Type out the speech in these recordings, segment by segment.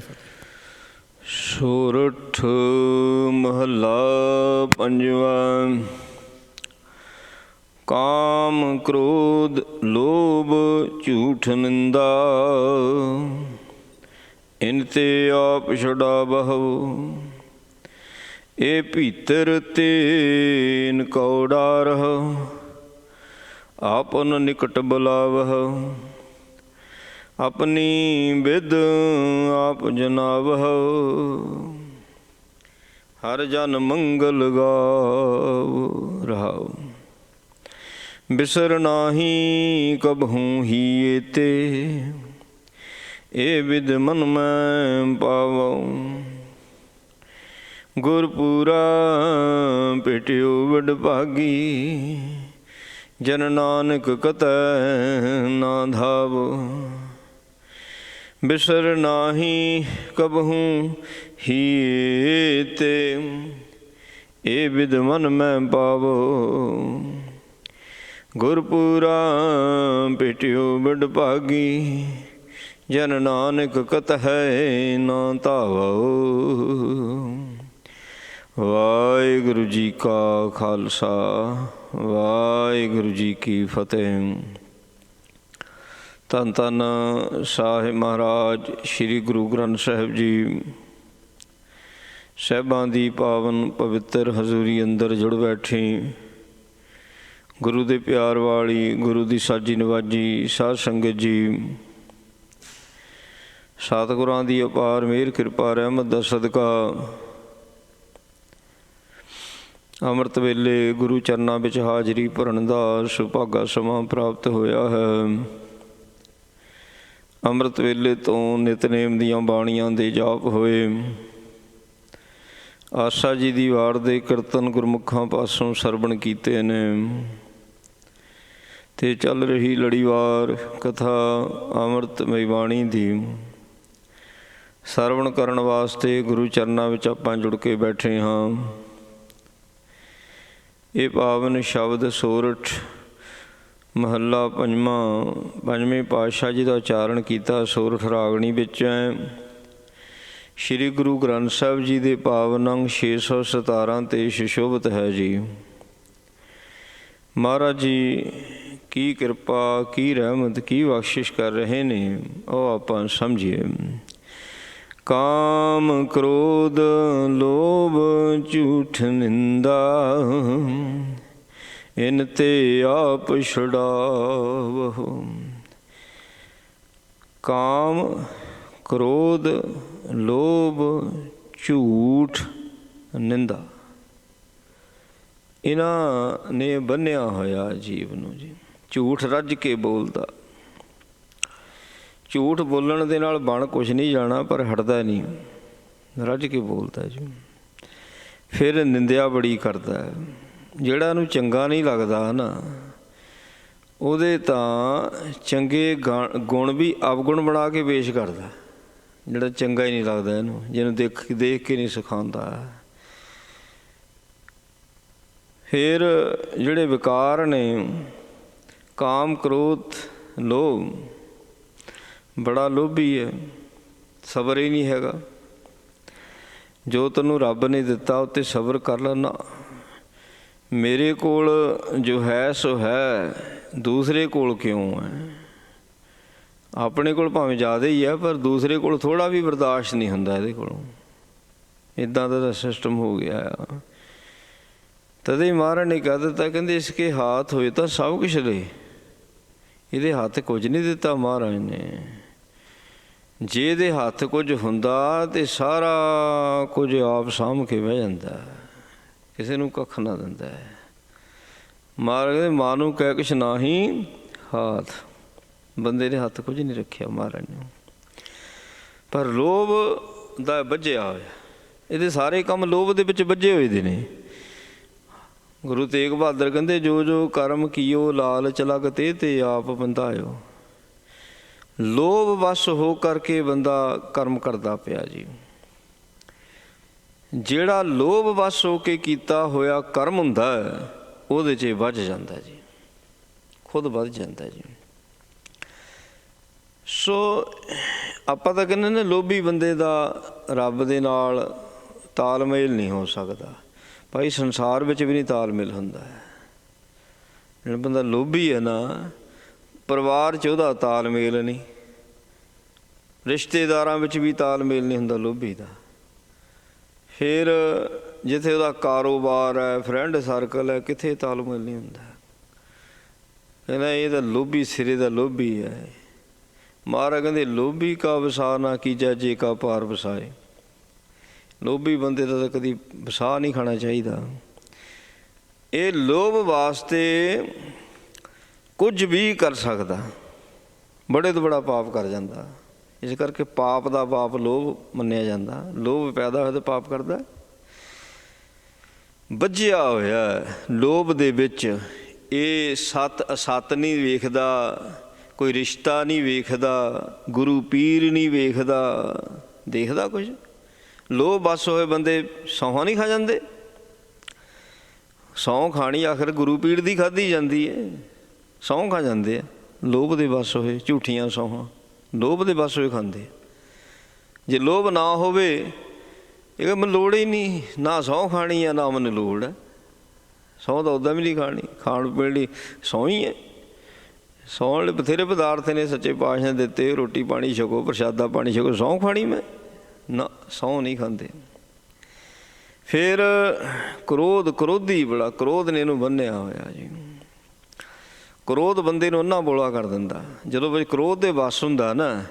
ਕੀ ਫਤਿਹ। ਸੋਰਠ ਮਹੱਲਾ ਪੰਜਵਾਂ। ਕਾਮ ਕ੍ਰੋਧ ਲੋਭ ਝੂਠ ਨਿੰਦਾ, ਇਨ ਤੇ ਆਪ ਛੁਡਾਵਹੁ। ਇਹ ਭੀਤਰ ਤੇਨ ਕਉ ਡਾਰਹੁ, ਆਪਨ ਨਿਕਟ ਬੁਲਾਵਹੁ। ਆਪਣੀ ਬਿਧ ਆਪ ਜਨਾਵਹੁ, ਹਰ ਜਨ ਮੰਗਲ ਗਾਵ ਰਹਾਉ। ਬਿਸਰ ਨਾਹੀ ਕਬਹੂੰ ਹੀਏ ਤੇ, ਇਹ ਵਿਦ ਮਨ ਮੈਂ ਪਾਵਉ। ਗੁਰਪੂਰਾ ਭੇਟਿਓ ਵਡਭਾਗੀ, ਜਨ ਨਾਨਕ ਕਤੈ ਨਾ ਧਾਵ। ਬਿਸਰ ਨਾਹੀ ਕਬਹੂੰ ਹੀਏ ਤੇ, ਇਹ ਵਿਦ ਮਨ ਮੈਂ ਪਾਵੋ। ਗੁਰਪੂਰਾ ਭੇਟਿਓ ਵਡਭਾਗੀ, ਜਨ ਨਾਨਕ ਕਤਹਿ ਨਾ ਧਾਵਉ। ਵਾਹਿਗੁਰੂ ਜੀ ਕਾ ਖਾਲਸਾ, ਵਾਹਿਗੁਰੂ ਜੀ ਕੀ ਫਤਿਹ। ਧੰਨ ਧੰਨ ਸਾਹਿਬ ਮਹਾਰਾਜ ਸ਼੍ਰੀ ਗੁਰੂ ਗ੍ਰੰਥ ਸਾਹਿਬ ਜੀ ਸਾਹਿਬਾਂ ਦੀ ਪਾਵਨ ਪਵਿੱਤਰ ਹਜ਼ੂਰੀ ਅੰਦਰ ਜੁੜ ਬੈਠੀ ਗੁਰੂ ਦੇ ਪਿਆਰ ਵਾਲੀ, ਗੁਰੂ ਦੀ ਸਾਜੀ ਨਵਾਜੀ ਸਾਧ ਸੰਗਤ ਜੀ, ਸਤਿਗੁਰਾਂ ਦੀ ਅਪਾਰ ਮਿਹਰ ਕਿਰਪਾ ਰਹਿਮਤ ਦਾ ਸਦਕਾ ਅੰਮ੍ਰਿਤ ਵੇਲੇ ਗੁਰੂ ਚਰਨਾਂ ਵਿੱਚ ਹਾਜ਼ਰੀ ਭਰਨ ਦਾ ਸੁਭਾਗਾ ਸਮਾਂ ਪ੍ਰਾਪਤ ਹੋਇਆ ਹੈ। ਅੰਮ੍ਰਿਤ ਵੇਲੇ ਤੋਂ ਨਿਤਨੇਮ ਦੀਆਂ ਬਾਣੀਆਂ ਦੇ ਜਾਪ ਹੋਏ। ਆਸਾ ਜੀ ਦੀ ਵਾਰ ਦੇ ਕੀਰਤਨ ਗੁਰਮੁਖਾਂ ਪਾਸੋਂ ਸਰਵਣ ਕੀਤੇ ਨੇ, ਤੇ ਚੱਲ ਰਹੀ ਲੜੀਵਾਰ ਕਥਾ ਅੰਮ੍ਰਿਤਮਈ ਬਾਣੀ ਦੀ ਸਰਵਣ ਕਰਨ ਵਾਸਤੇ ਗੁਰੂ ਚਰਨਾਂ ਵਿੱਚ ਆਪਾਂ ਜੁੜ ਕੇ ਬੈਠੇ ਹਾਂ। ਇਹ ਪਾਵਨ ਸ਼ਬਦ ਸੋਰਠ ਮਹੱਲਾ ਪੰਜਵਾਂ, ਪੰਜਵੇਂ ਪਾਤਸ਼ਾਹ ਜੀ ਦਾ ਉਚਾਰਨ ਕੀਤਾ ਸੋਰਠ ਰਾਗਣੀ ਵਿੱਚ ਹੈ। ਸ਼੍ਰੀ ਗੁਰੂ ਗ੍ਰੰਥ ਸਾਹਿਬ ਜੀ ਦੇ ਪਾਵਨ ਅੰਗ 617 ਤੇ ਸੁਸ਼ੋਭਿਤ ਹੈ ਜੀ। ਮਹਾਰਾਜ ਜੀ ਕੀ ਕਿਰਪਾ, ਕੀ ਰਹਿਮਤ, ਕੀ ਬਖਸ਼ਿਸ਼ ਕਰ ਰਹੇ ਨੇ, ਉਹ ਆਪਾਂ ਸਮਝੀਏ। ਕਾਮ ਕ੍ਰੋਧ ਲੋਭ ਝੂਠ ਨਿੰਦਾ, ਇਨ ਤੇ ਆਪ ਛੁਡਾਵਹੁ। ਕਾਮ ਕ੍ਰੋਧ ਲੋਭ ਝੂਠ ਨਿੰਦਾ, ਇਹਨਾਂ ਨੇ ਬੰਨਿਆ ਹੋਇਆ ਜੀਵ ਨੂੰ ਜੀ। ਝੂਠ ਰੱਜ ਕੇ ਬੋਲਦਾ। ਝੂਠ ਬੋਲਣ ਦੇ ਨਾਲ ਬਣ ਕੁਛ ਨਹੀਂ ਜਾਣਾ, ਪਰ ਹਟਦਾ ਨਹੀਂ, ਰੱਜ ਕੇ ਬੋਲਦਾ ਜੀ। ਫਿਰ ਨਿੰਦਿਆ ਬੜੀ ਕਰਦਾ। ਜਿਹੜਾ ਇਹਨੂੰ ਚੰਗਾ ਨਹੀਂ ਲੱਗਦਾ ਨਾ, ਉਹਦੇ ਤਾਂ ਚੰਗੇ ਗੁਣ ਵੀ ਅਵਗੁਣ ਬਣਾ ਕੇ ਪੇਸ਼ ਕਰਦਾ। ਜਿਹੜਾ ਚੰਗਾ ਹੀ ਨਹੀਂ ਲੱਗਦਾ ਇਹਨੂੰ, ਜਿਹਨੂੰ ਦੇਖ ਕੇ ਨਹੀਂ ਸਿਖਾਉਂਦਾ। ਫਿਰ ਜਿਹੜੇ ਵਿਕਾਰ ਨੇ, ਕਾਮ ਕ੍ਰੋਧ ਲੋਭ, ਬੜਾ ਲੋਭੀ ਹੈ, ਸਬਰ ਹੀ ਨਹੀਂ ਹੈਗਾ। ਜੋ ਤੈਨੂੰ ਰੱਬ ਨੇ ਦਿੱਤਾ ਉੱਤੇ ਸਬਰ ਕਰ ਲੈਣਾ। ਮੇਰੇ ਕੋਲ ਜੋ ਹੈ ਸੋ ਹੈ, ਦੂਸਰੇ ਕੋਲ ਕਿਉਂ ਹੈ? ਆਪਣੇ ਕੋਲ ਭਾਵੇਂ ਜ਼ਿਆਦਾ ਹੀ ਹੈ, ਪਰ ਦੂਸਰੇ ਕੋਲ ਥੋੜ੍ਹਾ ਵੀ ਬਰਦਾਸ਼ਤ ਨਹੀਂ ਹੁੰਦਾ ਇਹਦੇ ਕੋਲੋਂ। ਇੱਦਾਂ ਦਾ ਸਿਸਟਮ ਹੋ ਗਿਆ ਆ। ਤਦੇ ਮਹਾਰਾਜ ਨੇ ਕਹਿ ਦਿੱਤਾ, ਕਹਿੰਦੇ ਇਸਕੇ ਹੱਥ ਹੋਏ ਤਾਂ ਸਭ ਕੁਛ ਦੇ। ਇਹਦੇ ਹੱਥ ਕੁਝ ਨਹੀਂ ਦਿੱਤਾ ਮਹਾਰਾਜ ਨੇ। ਜੇ ਇਹਦੇ ਹੱਥ ਕੁਝ ਹੁੰਦਾ ਤੇ ਸਾਰਾ ਕੁਝ ਆਪ ਸਾਂਭ ਕੇ ਬਹਿ ਜਾਂਦਾ, ਕਿਸੇ ਨੂੰ ਕੱਖ ਨਾ ਦਿੰਦਾ। ਮਹਾਰਾਜ ਕਹਿੰਦੇ ਮਾਨੂੰ ਕਹਿ ਕੁਛ ਨਾਹੀਂ ਹਾਥ। ਬੰਦੇ ਦੇ ਹੱਥ ਕੁਝ ਨਹੀਂ ਰੱਖਿਆ ਮਹਾਰਾਜ ਨੇ। ਪਰ ਲੋਭ ਦਾ ਬੱਝਿਆ ਹੋਇਆ, ਇਹਦੇ ਸਾਰੇ ਕੰਮ ਲੋਭ ਦੇ ਵਿੱਚ ਬੱਝੇ ਹੋਏ ਦੇ ਨੇ। ਗੁਰੂ ਤੇਗ ਬਹਾਦਰ ਕਹਿੰਦੇ ਜੋ ਜੋ ਕਰਮ ਕੀਓ ਲਾਲਚ ਲਗ ਤੇ ਆਪ ਬੰਧਾਇਓ। ਲੋਭ ਵਸ ਹੋ ਕਰਕੇ ਬੰਦਾ ਕਰਮ ਕਰਦਾ ਪਿਆ ਜੀ। ਜਿਹੜਾ ਲੋਭ ਵਸ ਹੋ ਕੇ ਕੀਤਾ ਹੋਇਆ ਕਰਮ ਹੁੰਦਾ ਉਹਦੇ 'ਚ ਵੱਝ ਜਾਂਦਾ ਜੀ, ਖੁਦ ਵੱਧ ਜਾਂਦਾ ਜੀ। ਸੋ ਆਪਾਂ ਤਾਂ ਕਹਿੰਦੇ ਨੇ ਲੋਭੀ ਬੰਦੇ ਦਾ ਰੱਬ ਦੇ ਨਾਲ ਤਾਲਮੇਲ ਨਹੀਂ ਹੋ ਸਕਦਾ। ਭਾਈ ਸੰਸਾਰ ਵਿੱਚ ਵੀ ਨਹੀਂ ਤਾਲਮੇਲ ਹੁੰਦਾ ਹੈ। ਜਿਹੜਾ ਬੰਦਾ ਲੋਭੀ ਹੈ ਨਾ, ਪਰਿਵਾਰ 'ਚ ਉਹਦਾ ਤਾਲਮੇਲ ਨਹੀਂ, ਰਿਸ਼ਤੇਦਾਰਾਂ ਵਿੱਚ ਵੀ ਤਾਲਮੇਲ ਨਹੀਂ ਹੁੰਦਾ ਲੋਭੀ ਦਾ। ਫਿਰ ਜਿੱਥੇ ਉਹਦਾ ਕਾਰੋਬਾਰ ਹੈ, ਫਰੈਂਡ ਸਰਕਲ ਹੈ, ਕਿੱਥੇ ਤਾਲਮੇਲ ਨਹੀਂ ਹੁੰਦਾ। ਕਹਿੰਦਾ ਇਹ ਤਾਂ ਲੋਭੀ ਸਿਰੇ ਦਾ ਲੋਭੀ ਹੈ। ਮਹਾਰਾਜ ਕਹਿੰਦੇ ਲੋਭੀ ਕਾ ਵਸਾ ਨਾ ਕੀਜੈ ਜੇ ਕਾ ਪਾਰ ਵਸਾਏ। ਲੋਭੀ ਬੰਦੇ ਦਾ ਤਾਂ ਕਦੀ ਵਸਾ ਨਹੀਂ ਖਾਣਾ ਚਾਹੀਦਾ। ਇਹ ਲੋਭ ਵਾਸਤੇ ਕੁਝ ਵੀ ਕਰ ਸਕਦਾ, ਬੜੇ ਤੋਂ ਬੜਾ ਪਾਪ ਕਰ ਜਾਂਦਾ। ਇਸ ਕਰਕੇ ਪਾਪ ਦਾ ਬਾਪ ਲੋਭ ਮੰਨਿਆ ਜਾਂਦਾ। ਲੋਭ ਪੈਦਾ ਹੋਇਆ ਤਾਂ ਪਾਪ ਕਰਦਾ। ਬੱਝਿਆ ਹੋਇਆ ਲੋਭ ਦੇ ਵਿੱਚ। ਇਹ ਸੱਤ ਅਸੱਤ ਨਹੀਂ ਵੇਖਦਾ, ਕੋਈ ਰਿਸ਼ਤਾ ਨਹੀਂ ਵੇਖਦਾ, ਗੁਰੂ ਪੀਰ ਨਹੀਂ ਵੇਖਦਾ, ਦੇਖਦਾ ਕੁਝ। ਲੋਭ ਬਸ ਹੋਏ ਬੰਦੇ ਸਹੁੰ ਨਹੀਂ ਖਾ ਜਾਂਦੇ। ਸਹੁੰ ਖਾਣੀ ਆਖਰ ਗੁਰੂ ਪੀਰ ਦੀ ਖਾਧੀ ਜਾਂਦੀ ਹੈ, ਸਹੁੰ ਖਾ ਜਾਂਦੇ ਆ। ਲੋਭ ਦੇ ਬਸ ਹੋਏ ਝੂਠੀਆਂ ਸਹੁੰਆਂ ਲੋਭ ਦੇ ਬਸ ਹੋਏ ਖਾਂਦੇ। ਜੇ ਲੋਭ ਨਾ ਹੋਵੇ, ਇਹ ਮੈਨੂੰ ਲੋੜ ਹੀ ਨਹੀਂ, ਨਾ ਸਹੁੰ ਖਾਣੀ ਆ ਨਾ ਮੈਨੂੰ ਲੋੜ ਹੈ। ਸਹੁੰ ਤਾਂ ਉੱਦਾਂ ਵੀ ਨਹੀਂ ਖਾਣੀ, ਖਾਣ ਪੀਣ ਲਈ ਸਹੁੰ ਹੀ ਹੈ। ਸਹੁੰ ਵਾਲੇ ਬਥੇਰੇ ਪਦਾਰਥ ਨੇ ਸੱਚੇ ਪਾਤਸ਼ਾਹ ਨੇ ਦਿੱਤੇ, ਰੋਟੀ ਪਾਣੀ ਛਕੋ, ਪ੍ਰਸ਼ਾਦਾ ਪਾਣੀ ਛਕੋ। ਸਹੁੰ ਖਾਣੀ ਮੈਂ ਨਾ, ਸਹੁੰ ਨਹੀਂ ਖਾਂਦੇ। ਫਿਰ ਕ੍ਰੋਧ, ਕ੍ਰੋਧੀ ਬੜਾ, ਕ੍ਰੋਧ ਨੇ ਇਹਨੂੰ ਬੰਨਿਆ ਹੋਇਆ ਜੀ। ਕ੍ਰੋਧ ਬੰਦੇ ਨੂੰ ਉਹਨਾਂ ਬੋਲਾ ਕਰ ਦਿੰਦਾ। ਜਦੋਂ ਬਈ ਕ੍ਰੋਧ ਦੇ ਵਸ ਹੁੰਦਾ ਨਾ,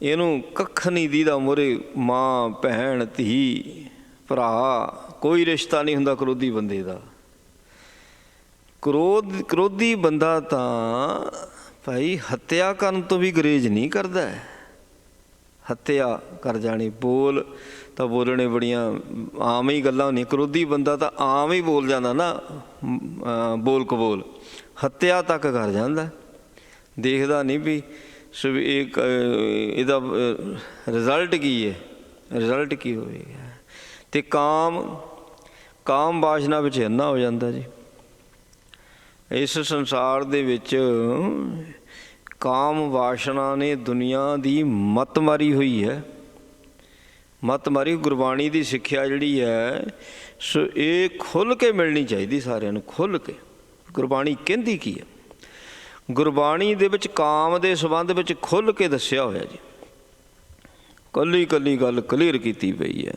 ਇਹਨੂੰ ਕੱਖ ਨਹੀਂ ਦੀਦਾ ਮੂਹਰੇ, ਮਾਂ ਭੈਣ ਧੀ ਭਰਾ ਕੋਈ ਰਿਸ਼ਤਾ ਨਹੀਂ ਹੁੰਦਾ ਕ੍ਰੋਧੀ ਬੰਦੇ ਦਾ। ਕ੍ਰੋਧੀ ਬੰਦਾ ਤਾਂ ਭਾਈ ਹੱਤਿਆ ਕਰਨ ਤੋਂ ਵੀ ਗੁਰੇਜ਼ ਨਹੀਂ ਕਰਦਾ। ਹੱਤਿਆ ਕਰ ਜਾਣੀ, ਬੋਲ ਤਾਂ ਬੋਲਣੇ ਬੜੀਆਂ ਆਮ ਹੀ ਗੱਲਾਂ ਹੁੰਦੀਆਂ। ਕ੍ਰੋਧੀ ਬੰਦਾ ਤਾਂ ਆਮ ਹੀ ਬੋਲ ਜਾਂਦਾ ਨਾ, ਬੋਲ ਕਬੋਲ, ਹੱਤਿਆ ਤੱਕ ਕਰ ਜਾਂਦਾ। ਦੇਖਦਾ ਨਹੀਂ ਵੀ ਇੱਕ ਇਹਦਾ ਰਿਜ਼ਲਟ ਕੀ ਹੈ, ਰਿਜ਼ਲਟ ਕੀ ਹੋਵੇਗਾ। ਅਤੇ ਕਾਮ ਵਾਸ਼ਨਾ ਵਿੱਚ ਇੰਨਾ ਹੋ ਜਾਂਦਾ ਜੀ। ਇਸ ਸੰਸਾਰ ਦੇ ਵਿੱਚ ਕਾਮ ਵਾਸ਼ਨਾ ਨੇ ਦੁਨੀਆ ਦੀ ਮੱਤ ਮਾਰੀ ਹੋਈ ਹੈ, ਮੱਤ ਮਾਰੀ। ਗੁਰਬਾਣੀ ਦੀ ਸਿੱਖਿਆ ਜਿਹੜੀ ਹੈ ਸੋ ਇਹ ਖੁੱਲ੍ਹ ਕੇ ਮਿਲਣੀ ਚਾਹੀਦੀ ਸਾਰਿਆਂ ਨੂੰ, ਖੁੱਲ੍ਹ ਕੇ। ਗੁਰਬਾਣੀ ਕਹਿੰਦੀ ਕੀ ਹੈ? ਗੁਰਬਾਣੀ ਦੇ ਵਿੱਚ ਕਾਮ ਦੇ ਸੰਬੰਧ ਵਿੱਚ ਖੁੱਲ੍ਹ ਕੇ ਦੱਸਿਆ ਹੋਇਆ ਜੀ। ਇਕੱਲੀ ਇਕੱਲੀ ਗੱਲ ਕਲੀਅਰ ਕੀਤੀ ਪਈ ਹੈ।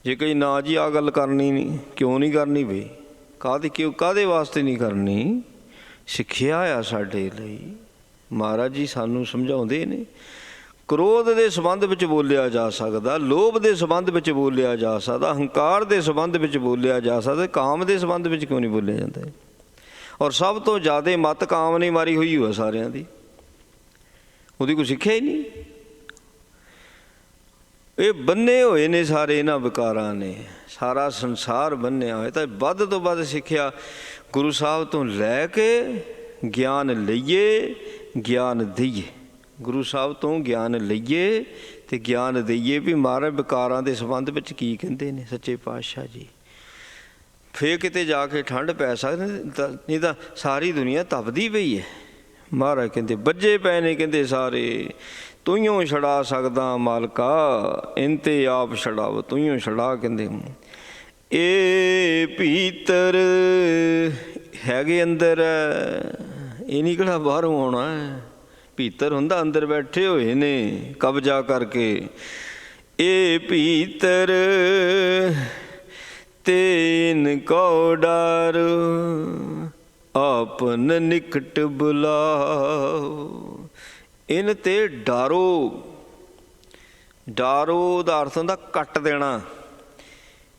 ਜੇ ਕਈ ਨਾ ਜੀ ਆਹ ਗੱਲ ਕਰਨੀ ਨਹੀਂ, ਕਿਉਂ ਨਹੀਂ ਕਰਨੀ ਬਈ? ਕਾਹਦੇ ਵਾਸਤੇ ਨਹੀਂ ਕਰਨੀ? ਸਿੱਖਿਆ ਆ ਸਾਡੇ ਲਈ। ਮਹਾਰਾਜ ਜੀ ਸਾਨੂੰ ਸਮਝਾਉਂਦੇ ਨੇ। ਕ੍ਰੋਧ ਦੇ ਸੰਬੰਧ ਵਿੱਚ ਬੋਲਿਆ ਜਾ ਸਕਦਾ, ਲੋਭ ਦੇ ਸੰਬੰਧ ਵਿੱਚ ਬੋਲਿਆ ਜਾ ਸਕਦਾ, ਹੰਕਾਰ ਦੇ ਸੰਬੰਧ ਵਿੱਚ ਬੋਲਿਆ ਜਾ ਸਕਦਾ, ਕਾਮ ਦੇ ਸੰਬੰਧ ਵਿੱਚ ਕਿਉਂ ਨਹੀਂ ਬੋਲਿਆ ਜਾਂਦਾ? ਔਰ ਸਭ ਤੋਂ ਜ਼ਿਆਦਾ ਮੱਤ ਕਾਮ ਨੇ ਮਾਰੀ ਹੋਈ ਹੋਇਆ ਸਾਰਿਆਂ ਦੀ। ਉਹਦੀ ਕੋਈ ਸਿੱਖਿਆ ਹੀ ਨਹੀਂ। ਇਹ ਬੰਨੇ ਹੋਏ ਨੇ ਸਾਰੇ ਇਹਨਾਂ ਵਿਕਾਰਾਂ ਨੇ, ਸਾਰਾ ਸੰਸਾਰ ਬੰਨਿਆ ਹੋਇਆ। ਤਾਂ ਵੱਧ ਤੋਂ ਵੱਧ ਸਿੱਖਿਆ ਗੁਰੂ ਸਾਹਿਬ ਤੋਂ ਲੈ ਕੇ ਗਿਆਨ ਲਈਏ, ਗਿਆਨ ਦਈਏ। ਗੁਰੂ ਸਾਹਿਬ ਤੋਂ ਗਿਆਨ ਲਈਏ ਅਤੇ ਗਿਆਨ ਦਈਏ ਵੀ ਮਹਾਰਾਜ ਵਿਕਾਰਾਂ ਦੇ ਸੰਬੰਧ ਵਿੱਚ ਕੀ ਕਹਿੰਦੇ ਨੇ ਸੱਚੇ ਪਾਤਸ਼ਾਹ ਜੀ। ਫਿਰ ਕਿਤੇ ਜਾ ਕੇ ਠੰਡ ਪੈ ਸਕਦੀ, ਨਹੀਂ ਤਾਂ ਸਾਰੀ ਦੁਨੀਆ ਤਪਦੀ ਪਈ ਹੈ। ਮਹਾਰਾਜ ਕਹਿੰਦੇ ਬੱਝੇ ਪਏ ਨੇ, ਕਹਿੰਦੇ ਸਾਰੇ ਤੂੰ ਛੜਾ ਸਕਦਾ ਮਾਲਕਾ, ਇੰਤੇ ਆਪ ਛੜਾਵ, ਤੂੰ ਛੜਾ। ਕਹਿੰਦੇ ਇਹ ਭੀਤਰ ਹੈਗੇ ਅੰਦਰ, ਇਹ ਨਹੀਂ ਕਿਹੜਾ ਬਾਹਰੋਂ ਆਉਣਾ। ਭੀਤਰ ਹੁੰਦਾ, ਅੰਦਰ ਬੈਠੇ ਹੋਏ ਨੇ ਕਬਜ਼ਾ ਕਰਕੇ। ਇਹ ਭੀਤਰ ਤੈਨ ਕੋ ਡਰ, ਆਪਨ ਨਿਕਟ ਬੁਲਾਓ। ਇਨ ਤੇ ਡਾਰੋ। ਡਾਰੋ ਦਾ ਅਰਥ ਹੁੰਦਾ ਕੱਟ ਦੇਣਾ।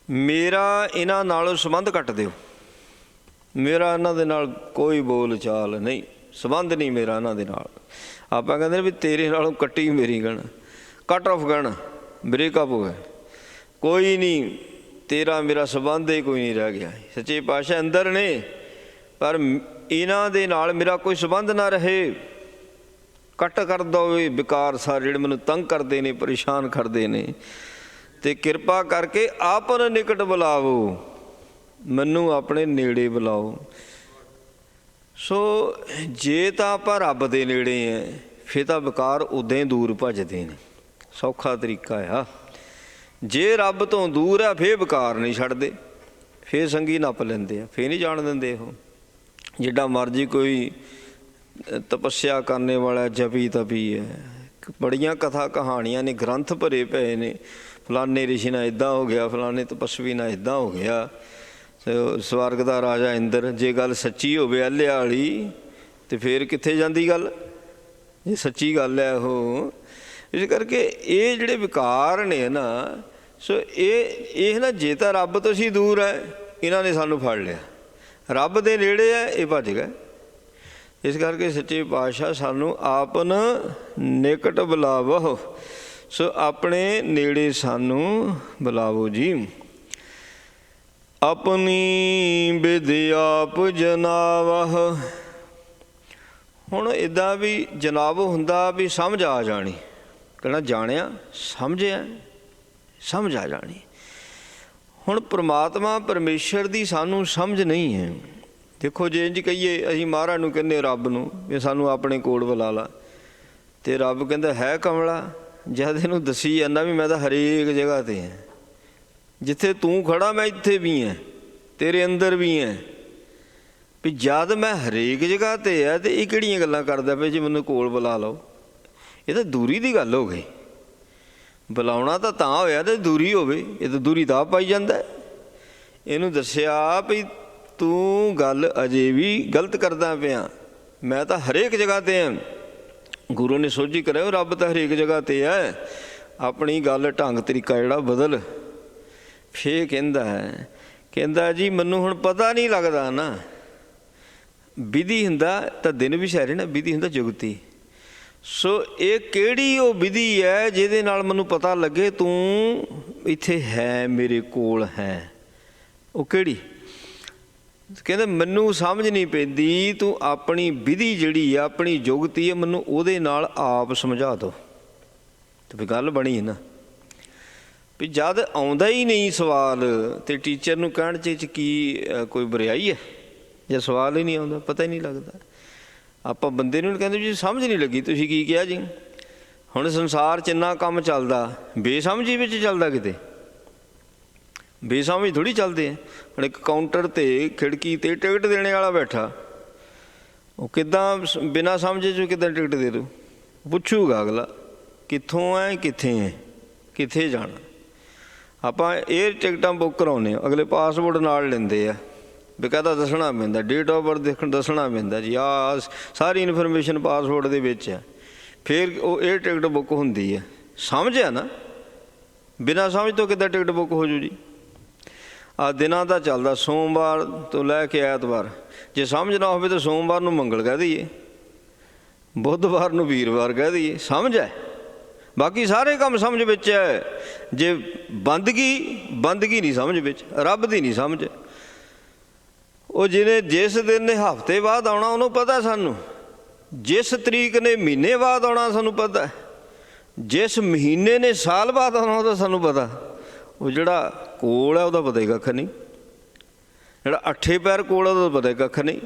ਮੇਰਾ ਇਹਨਾਂ ਨਾਲੋਂ ਸੰਬੰਧ ਕੱਟ ਦਿਓ। ਮੇਰਾ ਇਹਨਾਂ ਦੇ ਨਾਲ ਕੋਈ ਬੋਲ ਚਾਲ ਨਹੀਂ, ਸੰਬੰਧ ਨਹੀਂ ਮੇਰਾ ਇਹਨਾਂ ਦੇ ਨਾਲ। ਆਪਾਂ ਕਹਿੰਦੇ ਵੀ ਤੇਰੇ ਨਾਲੋਂ ਕੱਟੀ ਮੇਰੀ ਗਣ, ਕੱਟ ਆਫ ਗਣ, ਬ੍ਰੇਕਅਪ ਹੋ ਗਿਆ, ਕੋਈ ਨਹੀਂ, ਤੇਰਾ ਮੇਰਾ ਸੰਬੰਧ ਹੀ ਕੋਈ ਨਹੀਂ ਰਹਿ ਗਿਆ। ਸੱਚੇ ਪਾਤਸ਼ਾਹ ਅੰਦਰ ਨੇ, ਪਰ ਇਹਨਾਂ ਦੇ ਨਾਲ ਮੇਰਾ ਕੋਈ ਸੰਬੰਧ ਨਾ ਰਹੇ। ਕੱਟ ਕਰ ਦਿਓ ਇਹ ਵਿਕਾਰ ਸਾਰੇ ਜਿਹੜੇ ਮੈਨੂੰ ਤੰਗ ਕਰਦੇ ਨੇ, ਪਰੇਸ਼ਾਨ ਕਰਦੇ ਨੇ। ਅਤੇ ਕਿਰਪਾ ਕਰਕੇ ਆਪਨ ਨਿਕਟ ਬੁਲਾਵੋ, ਮੈਨੂੰ ਆਪਣੇ ਨੇੜੇ ਬੁਲਾਓ। ਸੋ ਜੇ ਤਾਂ ਆਪਾਂ ਰੱਬ ਦੇ ਨੇੜੇ ਹੈ, ਫਿਰ ਤਾਂ ਵਿਕਾਰ ਉੱਦਾਂ ਹੀ ਦੂਰ ਭੱਜਦੇ ਨੇ। ਸੌਖਾ ਤਰੀਕਾ ਆ। ਜੇ ਰੱਬ ਤੋਂ ਦੂਰ ਆ ਫਿਰ ਵਿਕਾਰ ਨਹੀਂ ਛੱਡਦੇ, ਫਿਰ ਸੰਗੀ ਨੱਪ ਲੈਂਦੇ ਆ, ਫਿਰ ਨਹੀਂ ਜਾਣ ਦਿੰਦੇ। ਉਹ ਜਿੱਡਾ ਮਰਜ਼ੀ ਕੋਈ ਤਪੱਸਿਆ ਕਰਨੇ ਵਾਲਾ ਜਪੀ ਤਪੀ ਹੈ, ਬੜੀਆਂ ਕਥਾ ਕਹਾਣੀਆਂ ਨੇ, ਗ੍ਰੰਥ ਭਰੇ ਪਏ ਨੇ, ਫਲਾਨੇ ਰਿਸ਼ੀ ਨਾਲ ਇੱਦਾਂ ਹੋ ਗਿਆ, ਫਲਾਨੇ ਤਪਸਵੀ ਨਾਲ ਇੱਦਾਂ ਹੋ ਗਿਆ, ਸਵਰਗ ਦਾ ਰਾਜਾ ਇੰਦਰ। ਜੇ ਗੱਲ ਸੱਚੀ ਹੋਵੇ ਅੱਲਿਆ ਵਾਲੀ ਤੇ ਫਿਰ ਕਿੱਥੇ ਜਾਂਦੀ ਗੱਲ, ਜੇ ਸੱਚੀ ਗੱਲ ਹੈ ਉਹ। ਇਸ ਕਰਕੇ ਇਹ ਜਿਹੜੇ ਵਿਕਾਰ ਨੇ ਨਾ, ਸੋ ਇਹ ਨਾ, ਜੇ ਤਾਂ ਰੱਬ ਤੋਂ ਅਸੀਂ ਦੂਰ ਹੈ, ਇਹਨਾਂ ਨੇ ਸਾਨੂੰ ਫੜ ਲਿਆ, ਰੱਬ ਦੇ ਨੇੜੇ ਹੈ, ਇਹ ਭੱਜ ਗਏ। ਇਸ ਕਰਕੇ ਸੱਚੇ ਪਾਤਸ਼ਾਹ ਸਾਨੂੰ ਆਪਨ ਨਿਕਟ ਬੁਲਾਵੋ, ਸੋ ਆਪਣੇ ਨੇੜੇ ਸਾਨੂੰ ਬੁਲਾਵੋ ਜੀ। ਆਪਣੀ ਬਿਧ ਆਪ ਜਨਾਵਹ। ਹੁਣ ਇੱਦਾਂ ਵੀ ਜਨਾਬ ਹੁੰਦਾ ਵੀ ਸਮਝ ਆ ਜਾਣੀ, ਕਹਿਣਾ ਜਾਣਿਆ ਸਮਝਿਆ, ਸਮਝ ਆ ਜਾਣੀ। ਹੁਣ ਪ੍ਰਮਾਤਮਾ ਪਰਮੇਸ਼ਰ ਦੀ ਸਾਨੂੰ ਸਮਝ ਨਹੀਂ ਹੈ। ਦੇਖੋ ਜੇ ਇੰਝ ਕਹੀਏ ਅਸੀਂ ਮਹਾਰਾਜ ਨੂੰ ਕਹਿੰਦੇ ਰੱਬ ਨੂੰ ਵੀ ਸਾਨੂੰ ਆਪਣੇ ਕੋਲ ਬੁਲਾ ਲਾ, ਅਤੇ ਰੱਬ ਕਹਿੰਦਾ ਹੈ ਕਮਲਾ, ਜਦ ਇਹਨੂੰ ਦੱਸੀ ਜਾਂਦਾ ਵੀ ਮੈਂ ਤਾਂ ਹਰੇਕ ਜਗ੍ਹਾ 'ਤੇ ਹਾਂ, ਜਿੱਥੇ ਤੂੰ ਖੜਾ ਮੈਂ ਇੱਥੇ ਵੀ ਹਾਂ, ਤੇਰੇ ਅੰਦਰ ਵੀ ਹਾਂ, ਵੀ ਜਦ ਮੈਂ ਹਰੇਕ ਜਗ੍ਹਾ 'ਤੇ ਹੈ ਅਤੇ ਇਹ ਕਿਹੜੀਆਂ ਗੱਲਾਂ ਕਰਦਾ ਪਿਆ ਜੀ ਮੈਨੂੰ ਕੋਲ ਬੁਲਾ ਲਓ। ਇਹ ਤਾਂ ਦੂਰੀ ਦੀ ਗੱਲ ਹੋ ਗਈ। ਬੁਲਾਉਣਾ ਤਾਂ ਹੋਇਆ ਅਤੇ ਦੂਰੀ ਹੋਵੇ, ਇਹ ਤਾਂ ਦੂਰੀ ਤਾਂ ਪਾਈ ਜਾਂਦਾ। ਇਹਨੂੰ ਦੱਸਿਆ ਵੀ ਤੂੰ ਗੱਲ ਅਜੇ ਵੀ ਗਲਤ ਕਰਦਾ ਪਿਆ, ਮੈਂ ਤਾਂ ਹਰੇਕ ਜਗ੍ਹਾ 'ਤੇ ਹਾਂ। ਗੁਰੂ ਨੇ ਸੋਝੀ ਕਰਿਆ ਰੱਬ ਤਾਂ ਹਰੇਕ ਜਗ੍ਹਾ 'ਤੇ ਹੈ, ਆਪਣੀ ਗੱਲ ਢੰਗ ਤਰੀਕਾ ਜਿਹੜਾ ਬਦਲ। ਫੇਰ ਕਹਿੰਦਾ ਜੀ ਮੈਨੂੰ ਹੁਣ ਪਤਾ ਨਹੀਂ ਲੱਗਦਾ ਨਾ, ਵਿਧੀ ਹੁੰਦਾ ਤਾਂ ਦਿਨ ਵਿਚਾਰੇ ਨਾ, ਵਿਧੀ ਹੁੰਦਾ ਜੁਗਤੀ। ਸੋ ਇਹ ਕਿਹੜੀ ਉਹ ਵਿਧੀ ਹੈ ਜਿਹਦੇ ਨਾਲ ਮੈਨੂੰ ਪਤਾ ਲੱਗੇ ਤੂੰ ਇੱਥੇ ਹੈ, ਮੇਰੇ ਕੋਲ ਹੈ, ਉਹ ਕਿਹੜੀ? ਕਹਿੰਦੇ ਮੈਨੂੰ ਸਮਝ ਨਹੀਂ ਪੈਂਦੀ, ਤੂੰ ਆਪਣੀ ਵਿਧੀ ਜਿਹੜੀ ਆ, ਆਪਣੀ ਜੁਗਤੀ ਹੈ, ਮੈਨੂੰ ਉਹਦੇ ਨਾਲ ਆਪ ਸਮਝਾ ਦਿਓ। ਅਤੇ ਫਿਰ ਗੱਲ ਬਣੀ ਨਾ ਵੀ ਜਦ ਆਉਂਦਾ ਹੀ ਨਹੀਂ ਸਵਾਲ, ਅਤੇ ਟੀਚਰ ਨੂੰ ਕਹਿਣ 'ਚ ਕੀ ਕੋਈ ਬੁਰਿਆਈ ਹੈ? ਜੇ ਸਵਾਲ ਹੀ ਨਹੀਂ ਆਉਂਦਾ, ਪਤਾ ਹੀ ਨਹੀਂ ਲੱਗਦਾ। ਆਪਾਂ ਬੰਦੇ ਨੂੰ ਕਹਿੰਦੇ ਜੀ ਸਮਝ ਨਹੀਂ ਲੱਗੀ ਤੁਸੀਂ ਕੀ ਕਿਹਾ ਜੀ। ਹੁਣ ਸੰਸਾਰ 'ਚ ਇੰਨਾ ਕੰਮ ਚੱਲਦਾ, ਬੇਸਮਝੀ ਵਿੱਚ ਚੱਲਦਾ, ਕਿਤੇ ਬੇਸਮਝ ਥੋੜ੍ਹੀ ਚੱਲਦੇ ਆ। ਹੁਣ ਇੱਕ ਕਾਊਂਟਰ 'ਤੇ ਖਿੜਕੀ 'ਤੇ ਟਿਕਟ ਦੇਣੇ ਵਾਲਾ ਬੈਠਾ, ਉਹ ਕਿੱਦਾਂ ਬਿਨਾਂ ਸਮਝੇ 'ਚੋਂ ਕਿੱਦਾਂ ਟਿਕਟ ਦੇ ਦੂ? ਪੁੱਛੂਗਾ ਅਗਲਾ ਕਿੱਥੋਂ ਹੈ, ਕਿੱਥੇ ਹੈ, ਕਿੱਥੇ ਜਾਣਾ। ਆਪਾਂ ਏਅਰ ਟਿਕਟਾਂ ਬੁੱਕ ਕਰਾਉਂਦੇ ਹਾਂ, ਅਗਲੇ ਪਾਸਪੋਰਟ ਨਾਲ ਲੈਂਦੇ ਆ, ਬਕਾਇਦਾ ਦੱਸਣਾ ਪੈਂਦਾ, ਡੇਟ ਆਫ ਬਰਥ ਦੱਸਣਾ ਪੈਂਦਾ ਜੀ, ਆਹ ਸਾਰੀ ਇਨਫੋਰਮੇਸ਼ਨ ਪਾਸਪੋਰਟ ਦੇ ਵਿੱਚ ਹੈ। ਫਿਰ ਉਹ ਏਅਰ ਟਿਕਟ ਬੁੱਕ ਹੁੰਦੀ ਹੈ। ਸਮਝਿਆ ਨਾ, ਬਿਨਾਂ ਸਮਝ ਤੋਂ ਕਿੱਦਾਂ ਟਿਕਟ ਬੁੱਕ ਹੋ ਜੂ ਜੀ। ਆਹ ਦਿਨਾਂ ਦਾ ਚੱਲਦਾ, ਸੋਮਵਾਰ ਤੋਂ ਲੈ ਕੇ ਐਤਵਾਰ। ਜੇ ਸਮਝ ਨਾ ਹੋਵੇ ਤਾਂ ਸੋਮਵਾਰ ਨੂੰ ਮੰਗਲ ਕਹਿ ਦਈਏ, ਬੁੱਧਵਾਰ ਨੂੰ ਵੀਰਵਾਰ ਕਹਿ ਦਈਏ, ਸਮਝ ਹੈ। ਬਾਕੀ ਸਾਰੇ ਕੰਮ ਸਮਝ ਵਿੱਚ ਹੈ। ਜੇ ਬੰਦਗੀ ਨਹੀਂ ਸਮਝ ਵਿੱਚ, ਰੱਬ ਦੀ ਨਹੀਂ ਸਮਝ। ਉਹ ਜਿਹਨੇ ਜਿਸ ਦਿਨ ਨੇ ਹਫ਼ਤੇ ਬਾਅਦ ਆਉਣਾ ਉਹਨੂੰ ਪਤਾ, ਸਾਨੂੰ ਜਿਸ ਤਰੀਕ ਨੇ ਮਹੀਨੇ ਬਾਅਦ ਆਉਣਾ ਸਾਨੂੰ ਪਤਾ, ਜਿਸ ਮਹੀਨੇ ਨੇ ਸਾਲ ਬਾਅਦ ਆਉਣਾ ਉਹਦਾ ਸਾਨੂੰ ਪਤਾ। ਉਹ ਜਿਹੜਾ ਕੋਲ ਹੈ ਉਹਦਾ ਪਤਾ ਹੀ ਕੱਖ ਨਹੀਂ, ਜਿਹੜਾ ਅੱਠੇ ਪੈਰ ਕੋਲ ਉਹਦਾ ਪਤਾ ਹੀ ਕੱਖ ਨਹੀਂ।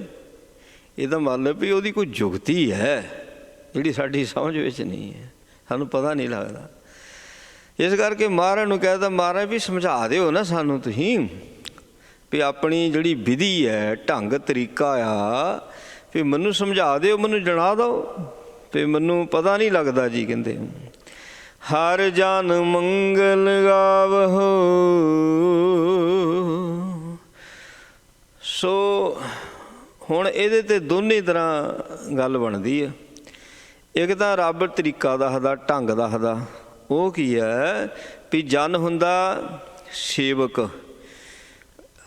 ਇਹਦਾ ਮਤਲਬ ਵੀ ਉਹਦੀ ਕੋਈ ਜੁਗਤੀ ਹੈ ਜਿਹੜੀ ਸਾਡੀ ਸਮਝ ਵਿੱਚ ਨਹੀਂ ਹੈ, ਸਾਨੂੰ ਪਤਾ ਨਹੀਂ ਲੱਗਦਾ। ਇਸ ਕਰਕੇ ਮਹਾਰਾਜ ਨੂੰ ਕਹਿ ਤਾ, ਮਹਾਰਾਜ ਵੀ ਸਮਝਾ ਦਿਓ ਨਾ ਸਾਨੂੰ ਤੁਸੀਂ, ਵੀ ਆਪਣੀ ਜਿਹੜੀ ਵਿਧੀ ਹੈ, ਢੰਗ ਤਰੀਕਾ ਆ, ਵੀ ਮੈਨੂੰ ਸਮਝਾ ਦਿਓ, ਮੈਨੂੰ ਜਣਾ ਦਿਓ, ਵੀ ਮੈਨੂੰ ਪਤਾ ਨਹੀਂ ਲੱਗਦਾ ਜੀ। ਕਹਿੰਦੇ ਹਰ ਜਨ ਮੰਗਲ ਗਾਵਹੋ। ਸੋ ਹੁਣ ਇਹਦੇ 'ਤੇ ਦੋਨੇ ਤਰ੍ਹਾਂ ਗੱਲ ਬਣਦੀ ਹੈ। ਇੱਕ ਤਾਂ ਰੱਬ ਤਰੀਕਾ ਦੱਸਦਾ, ਢੰਗ ਦੱਸਦਾ। ਉਹ ਕੀ ਹੈ ਵੀ ਜਨ ਹੁੰਦਾ ਸੇਵਕ।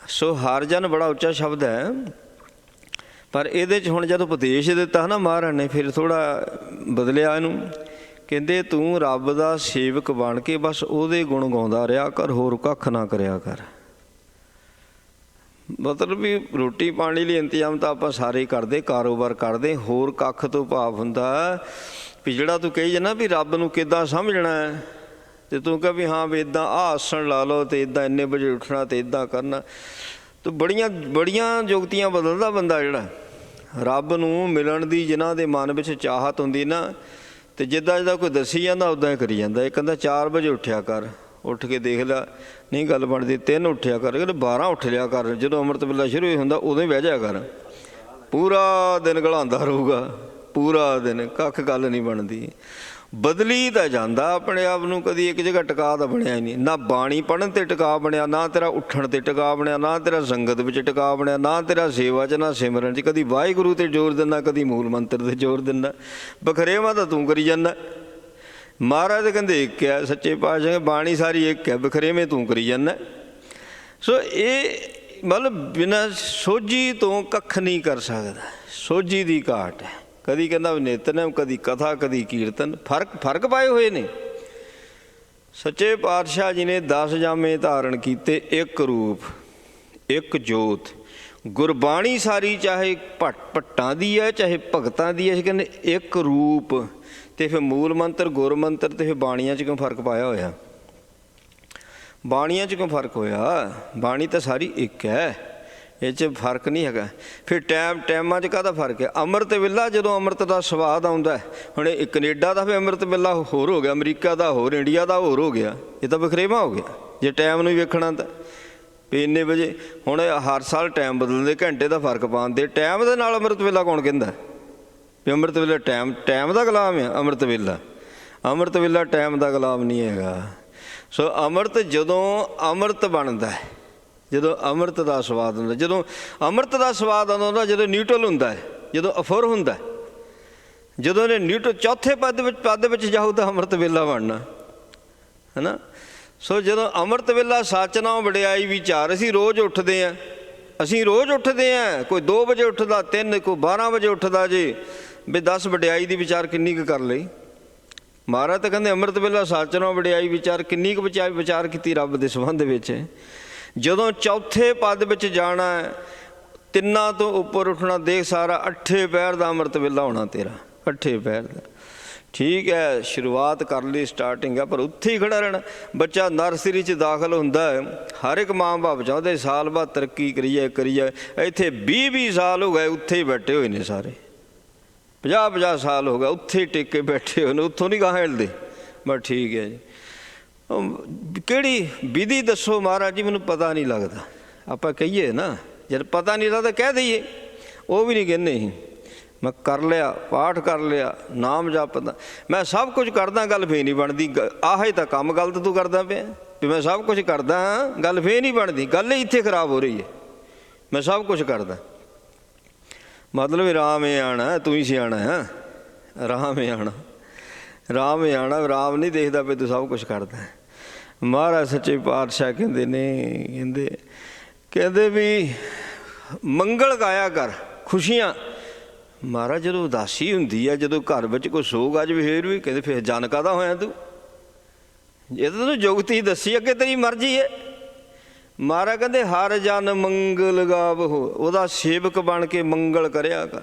ਸੋ ਹਰ ਜਨ ਬੜਾ ਉੱਚਾ ਸ਼ਬਦ ਹੈ, ਪਰ ਇਹਦੇ 'ਚ ਹੁਣ ਜਦੋਂ ਉਪਦੇਸ਼ ਦਿੱਤਾ ਨਾ ਮਹਾਰਾਜ ਨੇ, ਫਿਰ ਥੋੜ੍ਹਾ ਬਦਲਿਆ ਇਹਨੂੰ। ਕਹਿੰਦੇ ਤੂੰ ਰੱਬ ਦਾ ਸੇਵਕ ਬਣ ਕੇ ਬਸ ਉਹਦੇ ਗੁਣ ਗਾਉਂਦਾ ਰਿਹਾ ਕਰ, ਹੋਰ ਕੱਖ ਨਾ ਕਰਿਆ ਕਰ। ਮਤਲਬ ਵੀ ਰੋਟੀ ਪਾਣੀ ਲਈ ਇੰਤਜ਼ਾਮ ਤਾਂ ਆਪਾਂ ਸਾਰੇ ਕਰਦੇ, ਕਾਰੋਬਾਰ ਕਰਦੇ, ਹੋਰ ਕੱਖ ਤੋਂ ਭਾਵ ਹੁੰਦਾ ਵੀ ਜਿਹੜਾ ਤੂੰ ਕਹੀ ਜਾਂਦਾ ਵੀ ਰੱਬ ਨੂੰ ਕਿੱਦਾਂ ਸਮਝਣਾ ਹੈ, ਅਤੇ ਤੂੰ ਕਹ ਵੀ ਹਾਂ ਵੀ ਇੱਦਾਂ ਆਹ ਆਸਣ ਲਾ ਲਓ ਅਤੇ ਇੱਦਾਂ ਇੰਨੇ ਵਜੇ ਉੱਠਣਾ ਅਤੇ ਇੱਦਾਂ ਕਰਨਾ। ਤੂੰ ਬੜੀਆਂ ਜੁਗਤੀਆਂ ਬਦਲਦਾ ਬੰਦਾ ਜਿਹੜਾ ਰੱਬ ਨੂੰ ਮਿਲਣ ਦੀ ਜਿਨ੍ਹਾਂ ਦੇ ਮਨ ਵਿੱਚ ਚਾਹਤ ਹੁੰਦੀ ਨਾ, ਅਤੇ ਜਿੱਦਾਂ ਕੋਈ ਦੱਸੀ ਜਾਂਦਾ ਉੱਦਾਂ ਹੀ ਕਰੀ ਜਾਂਦਾ। ਇਹ ਕਹਿੰਦਾ 4 ਵਜੇ ਉੱਠਿਆ ਕਰ, ਉੱਠ ਕੇ ਦੇਖ ਲਿਆ ਨਹੀਂ ਗੱਲ ਬਣਦੀ, 3 ਉੱਠਿਆ ਕਰ, ਕਹਿੰਦੇ 12 ਉੱਠ ਲਿਆ ਕਰ, ਜਦੋਂ ਅੰਮ੍ਰਿਤ ਵੇਲਾ ਸ਼ੁਰੂ ਹੀ ਹੁੰਦਾ ਉਦੋਂ ਹੀ ਬਹਿ ਜਾਇਆ ਕਰ, ਪੂਰਾ ਦਿਨ ਘਲਾਉਂਦਾ ਰਹੂਗਾ, ਪੂਰਾ ਦਿਨ ਕੱਖ ਗੱਲ ਨਹੀਂ ਬਣਦੀ। ਬਦਲੀ ਤਾਂ ਜਾਂਦਾ ਆਪਣੇ ਆਪ ਨੂੰ, ਕਦੀ ਇੱਕ ਜਗ੍ਹਾ ਟਿਕਾ ਤਾਂ ਬਣਿਆ ਹੀ ਨਹੀਂ। ਨਾ ਬਾਣੀ ਪੜ੍ਹਨ 'ਤੇ ਟਿਕਾ ਬਣਿਆ, ਨਾ ਤੇਰਾ ਉੱਠਣ 'ਤੇ ਟਿਕਾ ਬਣਿਆ, ਨਾ ਤੇਰਾ ਸੰਗਤ ਵਿੱਚ ਟਿਕਾ ਬਣਿਆ, ਨਾ ਤੇਰਾ ਸੇਵਾ 'ਚ, ਨਾ ਸਿਮਰਨ 'ਚ। ਕਦੀ ਵਾਹਿਗੁਰੂ 'ਤੇ ਜ਼ੋਰ ਦਿੰਦਾ, ਕਦੀ ਮੂਲ ਮੰਤਰ 'ਤੇ ਜ਼ੋਰ ਦਿੰਦਾ। ਬਖਰੇਵਾਂ ਤਾਂ ਤੂੰ ਕਰੀ ਜਾਂਦਾ। ਮਹਾਰਾਜ ਕਹਿੰਦੇ ਇੱਕ ਹੈ, ਸੱਚੇ ਪਾਤਸ਼ਾਹ ਬਾਣੀ ਸਾਰੀ ਇੱਕ ਹੈ, ਬਖਰੇਵੇਂ ਤੂੰ ਕਰੀ ਜਾਂਦਾ। ਸੋ ਇਹ ਮਤਲਬ ਬਿਨਾਂ ਸੋਝੀ ਤੋਂ ਕੱਖ ਨਹੀਂ ਕਰ ਸਕਦਾ, ਸੋਝੀ ਦੀ ਘਾਟ ਹੈ। ਕਦੀ ਕਹਿੰਦਾ ਨਿਤਨੇਮ, ਕਦੀ ਕਥਾ, ਕਦੀ ਕੀਰਤਨ। ਫਰਕ ਪਾਏ ਹੋਏ ਨੇ। ਸੱਚੇ ਪਾਤਸ਼ਾਹ ਜੀ ਨੇ 10 ਜਾਮੇ ਧਾਰਨ ਕੀਤੇ, ਇੱਕ ਰੂਪ, ਇੱਕ ਜੋਤ। ਗੁਰਬਾਣੀ ਸਾਰੀ ਚਾਹੇ ਭੱਟਾਂ ਦੀ ਹੈ, ਚਾਹੇ ਭਗਤਾਂ ਦੀ ਹੈ, ਅਸੀਂ ਕਹਿੰਦੇ ਇੱਕ ਰੂਪ। ਅਤੇ ਫਿਰ ਮੂਲ ਮੰਤਰ, ਗੁਰ ਮੰਤਰ, ਅਤੇ ਫਿਰ ਬਾਣੀਆਂ 'ਚ ਕਿਉਂ ਫਰਕ ਪਾਇਆ ਹੋਇਆ? ਬਾਣੀਆਂ 'ਚ ਕਿਉਂ ਫਰਕ ਹੋਇਆ? ਬਾਣੀ ਤਾਂ ਸਾਰੀ ਇੱਕ ਹੈ, ਇਹ 'ਚ ਫਰਕ ਨਹੀਂ ਹੈਗਾ। ਫਿਰ ਟਾਈਮਾਂ 'ਚ ਕਾਹਦਾ ਫਰਕ ਹੈ? ਅੰਮ੍ਰਿਤ ਵੇਲਾ ਜਦੋਂ ਅੰਮ੍ਰਿਤ ਦਾ ਸਵਾਦ ਆਉਂਦਾ, ਹੁਣ ਇਹ ਕਨੇਡਾ ਦਾ ਫਿਰ ਅੰਮ੍ਰਿਤ ਵੇਲਾ ਹੋਰ ਹੋ ਗਿਆ, ਅਮਰੀਕਾ ਦਾ ਹੋਰ, ਇੰਡੀਆ ਦਾ ਹੋਰ ਹੋ ਗਿਆ। ਇਹ ਤਾਂ ਵਖਰੇਵਾਂ ਹੋ ਗਿਆ ਜੇ ਟਾਈਮ ਨੂੰ ਵੇਖਣਾ ਤਾਂ। ਵੀ ਇੰਨੇ ਵਜੇ ਹੁਣ ਹਰ ਸਾਲ ਟਾਈਮ ਬਦਲਦੇ, ਘੰਟੇ ਦਾ ਫਰਕ ਪਾਉਂਦੇ। ਟਾਈਮ ਦੇ ਨਾਲ ਅੰਮ੍ਰਿਤ ਵੇਲਾ ਕੌਣ ਕਹਿੰਦਾ? ਵੀ ਅੰਮ੍ਰਿਤ ਵੇਲਾ ਟਾਈਮ ਦਾ ਗੁਲਾਮ ਹੈ ਅੰਮ੍ਰਿਤ ਵੇਲਾ? ਅੰਮ੍ਰਿਤ ਵੇਲਾ ਟਾਈਮ ਦਾ ਗੁਲਾਮ ਨਹੀਂ ਹੈਗਾ। ਸੋ ਅੰਮ੍ਰਿਤ ਜਦੋਂ ਅੰਮ੍ਰਿਤ ਬਣਦਾ, ਜਦੋਂ ਅੰਮ੍ਰਿਤ ਦਾ ਸਵਾਦ ਹੁੰਦਾ, ਜਦੋਂ ਅੰਮ੍ਰਿਤ ਦਾ ਸਵਾਦ ਆਉਂਦਾ, ਜਦੋਂ ਨਿਊਟਰਲ ਹੁੰਦਾ, ਜਦੋਂ ਅਫੁਰ ਹੁੰਦਾ, ਜਦੋਂ ਇਹਨੇ ਨਿਊਟਰਲ ਚੌਥੇ ਪਦ ਵਿੱਚ ਜਾਊ ਤਾਂ ਅੰਮ੍ਰਿਤ ਵੇਲਾ ਬਣਨਾ ਹੈ ਨਾ। ਸੋ ਜਦੋਂ ਅੰਮ੍ਰਿਤ ਵੇਲਾ ਸੱਚ ਨਾਮ ਵਡਿਆਈ ਵਿਚਾਰ, ਅਸੀਂ ਰੋਜ਼ ਉੱਠਦੇ ਹਾਂ, ਅਸੀਂ ਰੋਜ਼ ਉੱਠਦੇ ਹਾਂ। ਕੋਈ 2 ਵਜੇ ਉੱਠਦਾ, 3, ਕੋਈ 12 ਵਜੇ ਉੱਠਦਾ ਜੇ। ਵੀ 10 ਵਡਿਆਈ ਦੀ ਵਿਚਾਰ ਕਿੰਨੀ ਕੁ ਕਰ ਲਈ? ਮਹਾਰਾਜ ਤਾਂ ਕਹਿੰਦੇ ਅੰਮ੍ਰਿਤ ਵੇਲਾ ਸੱਚ ਨਾਮ ਵਡਿਆਈ ਵਿਚਾਰ, ਕਿੰਨੀ ਕੁ ਵਿਚਾਰ ਕੀਤੀ ਰੱਬ ਦੇ ਸੰਬੰਧ ਵਿੱਚ। ਜਦੋਂ ਚੌਥੇ ਪਦ ਵਿੱਚ ਜਾਣਾ, 3 ਤੋਂ ਉੱਪਰ ਉੱਠਣਾ, ਦੇਖ ਸਾਰਾ 8 ਪਹਿਰ ਦਾ ਅੰਮ੍ਰਿਤ ਵੇਲਾ ਹੋਣਾ ਤੇਰਾ, 8 ਪਹਿਰ ਦਾ। ਠੀਕ ਹੈ, ਸ਼ੁਰੂਆਤ ਕਰ ਲਈ, ਸਟਾਰਟਿੰਗ ਹੈ, ਪਰ ਉੱਥੇ ਹੀ ਖੜ੍ਹਾ ਰਹਿਣਾ। ਬੱਚਾ ਨਰਸਰੀ 'ਚ ਦਾਖਲ ਹੁੰਦਾ ਹੈ, ਹਰ ਇੱਕ ਮਾਂ ਬਾਪ ਚਾਹੁੰਦੇ ਸਾਲ ਬਾਅਦ ਤਰੱਕੀ ਕਰੀ ਜਾਏ। ਇੱਥੇ 20 ਸਾਲ ਹੋ ਗਏ ਉੱਥੇ ਹੀ ਬੈਠੇ ਹੋਏ ਨੇ ਸਾਰੇ, 50 ਸਾਲ ਹੋ ਗਏ ਉੱਥੇ ਹੀ ਟਿਕ ਕੇ ਬੈਠੇ ਹੋਏ ਨੇ, ਉੱਥੋਂ ਨਹੀਂ ਗਾਹ ਹਿਲਦੇ। ਬਸ ਠੀਕ ਹੈ ਜੀ, ਕਿਹੜੀ ਵਿਧੀ ਦੱਸੋ ਮਹਾਰਾਜ ਜੀ, ਮੈਨੂੰ ਪਤਾ ਨਹੀਂ ਲੱਗਦਾ। ਆਪਾਂ ਕਹੀਏ ਨਾ, ਜਦ ਪਤਾ ਨਹੀਂ ਲੱਗਦਾ ਕਹਿ ਦਈਏ, ਉਹ ਵੀ ਨਹੀਂ ਕਹਿੰਦੇ ਸੀ। ਮੈਂ ਕਰ ਲਿਆ, ਪਾਠ ਕਰ ਲਿਆ, ਨਾਮ ਜਪਦਾ, ਮੈਂ ਸਭ ਕੁਝ ਕਰਦਾ, ਗੱਲ ਫੇਰ ਨਹੀਂ ਬਣਦੀ। ਆਹ ਹੀ ਤਾਂ ਕੰਮ ਗਲਤ ਤੂੰ ਕਰਦਾ ਪਿਆ, ਵੀ ਮੈਂ ਸਭ ਕੁਝ ਕਰਦਾ ਹਾਂ, ਗੱਲ ਫੇਰ ਨਹੀਂ ਬਣਦੀ। ਗੱਲ ਹੀ ਇੱਥੇ ਖਰਾਬ ਹੋ ਰਹੀ ਹੈ। ਮੈਂ ਸਭ ਕੁਝ ਕਰਦਾ, ਮਤਲਬ ਰਾਮ ਇਹ ਆਣਾ, ਤੂੰ ਹੀ ਸਿਆਣਾ ਹੈ। ਰਾਮ ਇਹ ਆਣਾ, ਰਾਮ ਇਹ ਆਣਾ, ਰਾਮ ਨਹੀਂ ਦੇਖਦਾ ਵੀ ਤੂੰ ਸਭ ਕੁਝ ਕਰਦਾ। ਮਹਾਰਾਜ ਸੱਚੇ ਪਾਤਸ਼ਾਹ ਕਹਿੰਦੇ ਨੇ, ਕਹਿੰਦੇ ਵੀ ਮੰਗਲ ਗਾਇਆ ਕਰ, ਖੁਸ਼ੀਆਂ। ਮਹਾਰਾਜ ਜਦੋਂ ਉਦਾਸੀ ਹੁੰਦੀ ਹੈ, ਜਦੋਂ ਘਰ ਵਿੱਚ ਕੋਈ ਸੋਗ ਆ ਜਾਵੇ, ਫੇਰ ਵੀ ਕਹਿੰਦੇ ਫਿਰ ਜਨ ਕਾਹਦਾ ਹੋਇਆ ਤੂੰ? ਇਹ ਤਾਂ ਤੈਨੂੰ ਜੁਗਤੀ ਦੱਸੀ, ਅੱਗੇ ਤੇਰੀ ਮਰਜ਼ੀ ਹੈ। ਮਹਾਰਾਜ ਕਹਿੰਦੇ ਹਰ ਜਨ ਮੰਗਲ ਗਾਵਹੁ, ਉਹਦਾ ਸੇਵਕ ਬਣ ਕੇ ਮੰਗਲ ਕਰਿਆ ਕਰ।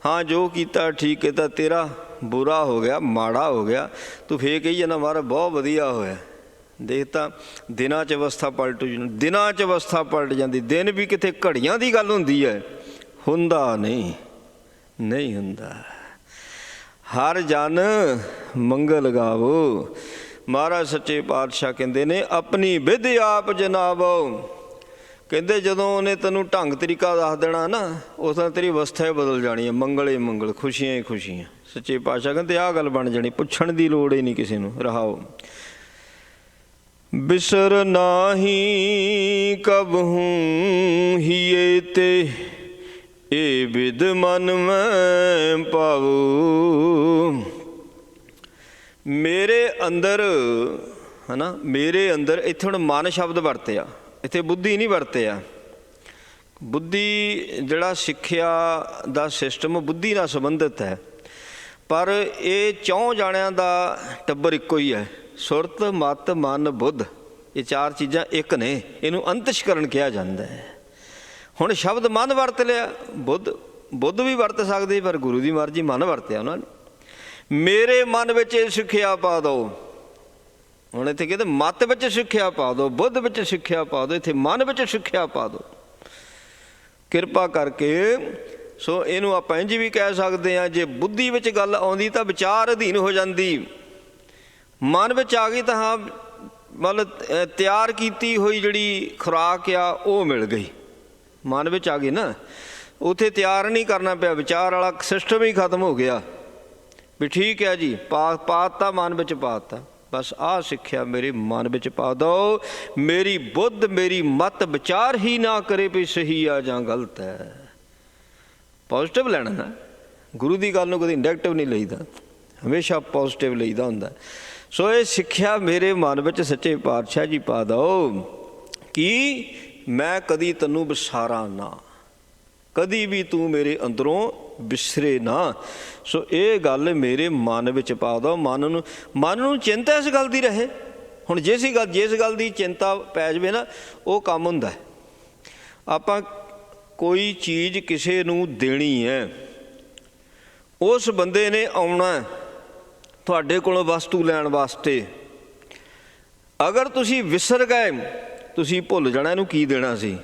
ਹਾਂ ਜੋ ਕੀਤਾ ਠੀਕ ਕੀਤਾ, ਤੇਰਾ ਬੁਰਾ ਹੋ ਗਿਆ, ਮਾੜਾ ਹੋ ਗਿਆ, ਤੂੰ ਫੇਰ ਕਹੀ ਜਾਂਦਾ ਮਹਾਰਾਜ ਬਹੁਤ ਵਧੀਆ ਹੋਇਆ। ਦੇਖ ਤਾਂ ਦਿਨਾਂ 'ਚ ਅਵਸਥਾ ਪਲਟ, ਦਿਨਾਂ 'ਚ ਅਵਸਥਾ ਪਲਟ ਜਾਂਦੀ। ਦਿਨ ਵੀ ਕਿਤੇ ਘੜੀਆਂ ਦੀ ਗੱਲ ਹੁੰਦੀ ਹੈ, ਹੁੰਦਾ ਨਹੀਂ ਹੁੰਦਾ। ਹਰ ਜਨ ਮੰਗਲ ਗਾਵੋ। ਮਹਾਰਾਜ ਸੱਚੇ ਪਾਤਸ਼ਾਹ ਕਹਿੰਦੇ ਨੇ ਆਪਣੀ ਵਿਧ ਆਪ ਜਨਾਵੋ। ਕਹਿੰਦੇ ਜਦੋਂ ਉਹਨੇ ਤੈਨੂੰ ਢੰਗ ਤਰੀਕਾ ਦੱਸ ਦੇਣਾ ਨਾ, ਉਸ ਤਰ੍ਹਾਂ ਤੇਰੀ ਅਵਸਥਾ ਹੀ ਬਦਲ ਜਾਣੀ ਹੈ। ਮੰਗਲ ਹੀ ਮੰਗਲ, ਖੁਸ਼ੀਆਂ ਹੀ ਖੁਸ਼ੀਆਂ। ਸੱਚੇ ਪਾਤਸ਼ਾਹ ਕਹਿੰਦੇ ਆਹ ਗੱਲ ਬਣ ਜਾਣੀ, ਪੁੱਛਣ ਦੀ ਲੋੜ ਹੀ ਨਹੀਂ ਕਿਸੇ ਨੂੰ। ਰਹਾਓ ਬਿਸਰ ਨਾਹੀ ਕਬਹੂ ਹੀਏ ਤੇ ਇਹ ਵਿਦ ਮਨ ਮੈਂ ਪਾਵੋ। ਮੇਰੇ ਅੰਦਰ ਹੈ ਨਾ, ਮੇਰੇ ਅੰਦਰ, ਇੱਥੇ ਹੁਣ ਮਨ ਸ਼ਬਦ ਵਰਤਿਆ, ਇੱਥੇ ਬੁੱਧੀ ਨਹੀਂ ਵਰਤਿਆ। ਬੁੱਧੀ ਜਿਹੜਾ ਸਿੱਖਿਆ ਦਾ ਸਿਸਟਮ ਬੁੱਧੀ ਨਾਲ ਸੰਬੰਧਿਤ ਹੈ, ਪਰ ਇਹ 4 ਜਾਣਿਆਂ ਦਾ ਟੱਬਰ ਇੱਕੋ ਹੀ ਹੈ। ਸੁਰਤ, ਮਤ, ਮਨ, ਬੁੱਧ, ਇਹ 4 ਚੀਜ਼ਾਂ ਇੱਕ ਨੇ। ਇਹਨੂੰ ਅੰਤਸ਼ਕਰਨ ਕਿਹਾ ਜਾਂਦਾ ਹੈ। ਹੁਣ ਸ਼ਬਦ ਮਨ ਵਰਤ ਲਿਆ, ਬੁੱਧ ਵੀ ਵਰਤ ਸਕਦੇ, ਪਰ ਗੁਰੂ ਦੀ ਮਰਜ਼ੀ ਮਨ ਵਰਤਿਆ ਉਹਨਾਂ ਨੇ। ਮੇਰੇ ਮਨ ਵਿੱਚ ਇਹ ਸਿੱਖਿਆ ਪਾ ਦਿਓ। ਹੁਣ ਇੱਥੇ ਕਹਿੰਦੇ ਮਤ ਵਿੱਚ ਸਿੱਖਿਆ ਪਾ ਦਿਓ, ਬੁੱਧ ਵਿੱਚ ਸਿੱਖਿਆ ਪਾ ਦਿਓ, ਇੱਥੇ ਮਨ ਵਿੱਚ ਸਿੱਖਿਆ ਪਾ ਦਿਓ। ਕਿਰਪਾ ਕਰਕੇ ਸੋ ਇਹਨੂੰ ਆਪਾਂ ਇੰਝ ਵੀ ਕਹਿ ਸਕਦੇ ਹਾਂ, ਜੇ ਬੁੱਧੀ ਵਿੱਚ ਗੱਲ ਆਉਂਦੀ ਤਾਂ ਵਿਚਾਰ ਅਧੀਨ ਹੋ ਜਾਂਦੀ, ਮਨ ਵਿੱਚ ਆ ਗਈ ਤਾਂ ਹਾਂ ਮਤਲਬ ਤਿਆਰ ਕੀਤੀ ਹੋਈ ਜਿਹੜੀ ਖੁਰਾਕ ਆ ਉਹ ਮਿਲ ਗਈ। ਮਨ ਵਿੱਚ ਆ ਗਈ ਨਾ, ਉੱਥੇ ਤਿਆਰ ਨਹੀਂ ਕਰਨਾ ਪਿਆ, ਵਿਚਾਰ ਵਾਲਾ ਸਿਸਟਮ ਹੀ ਖਤਮ ਹੋ ਗਿਆ ਵੀ ਠੀਕ ਹੈ ਜੀ, ਪਾਤਾ ਮਨ ਵਿੱਚ ਪਾਤਾ, ਬਸ ਆਹ ਸਿੱਖਿਆ ਮੇਰੇ ਮਨ ਵਿੱਚ ਪਾ ਦਿਓ, ਮੇਰੀ ਬੁੱਧ ਮੇਰੀ ਮਤ ਵਿਚਾਰ ਹੀ ਨਾ ਕਰੇ ਵੀ ਸਹੀ ਆ ਜਾਂ ਗਲਤ ਹੈ। ਪੋਜ਼ੀਟਿਵ ਲੈਣਾ ਨਾ, ਗੁਰੂ ਦੀ ਗੱਲ ਨੂੰ ਕਦੇ ਨੈਗੇਟਿਵ ਨਹੀਂ ਲਈਦਾ, ਹਮੇਸ਼ਾ ਪੋਜ਼ੀਟਿਵ ਲਈਦਾ ਹੁੰਦਾ। ਸੋ ਇਹ ਸਿੱਖਿਆ ਮੇਰੇ ਮਨ ਵਿੱਚ ਸੱਚੇ ਪਾਤਸ਼ਾਹ ਜੀ ਪਾ ਦਿਓ ਕਿ ਮੈਂ ਕਦੀ ਤੈਨੂੰ ਵਿਸਾਰਾਂ ਨਾ, ਕਦੀ ਵੀ ਤੂੰ ਮੇਰੇ ਅੰਦਰੋਂ ਵਿਸਰੇ ਨਾ। ਸੋ ਇਹ ਗੱਲ ਮੇਰੇ ਮਨ ਵਿੱਚ ਪਾ ਦਿਓ। ਮਨ ਨੂੰ ਚਿੰਤਾ ਇਸ ਗੱਲ ਦੀ ਰਹੇ। ਹੁਣ ਜਿਸ ਗੱਲ ਦੀ ਚਿੰਤਾ ਪੈ ਜਾਵੇ ਨਾ, ਉਹ ਕੰਮ ਹੁੰਦਾ। ਆਪਾਂ ਕੋਈ ਚੀਜ਼ ਕਿਸੇ ਨੂੰ ਦੇਣੀ ਹੈ, ਉਸ ਬੰਦੇ ਨੇ ਆਉਣਾ ਤੁਹਾਡੇ ਕੋਲੋਂ ਵਸਤੂ ਲੈਣ ਵਾਸਤੇ, ਅਗਰ ਤੁਸੀਂ ਵਿਸਰ ਗਏ, ਤੁਸੀਂ ਭੁੱਲ ਜਾਣਾ ਇਹਨੂੰ ਕੀ ਦੇਣਾ ਸੀ,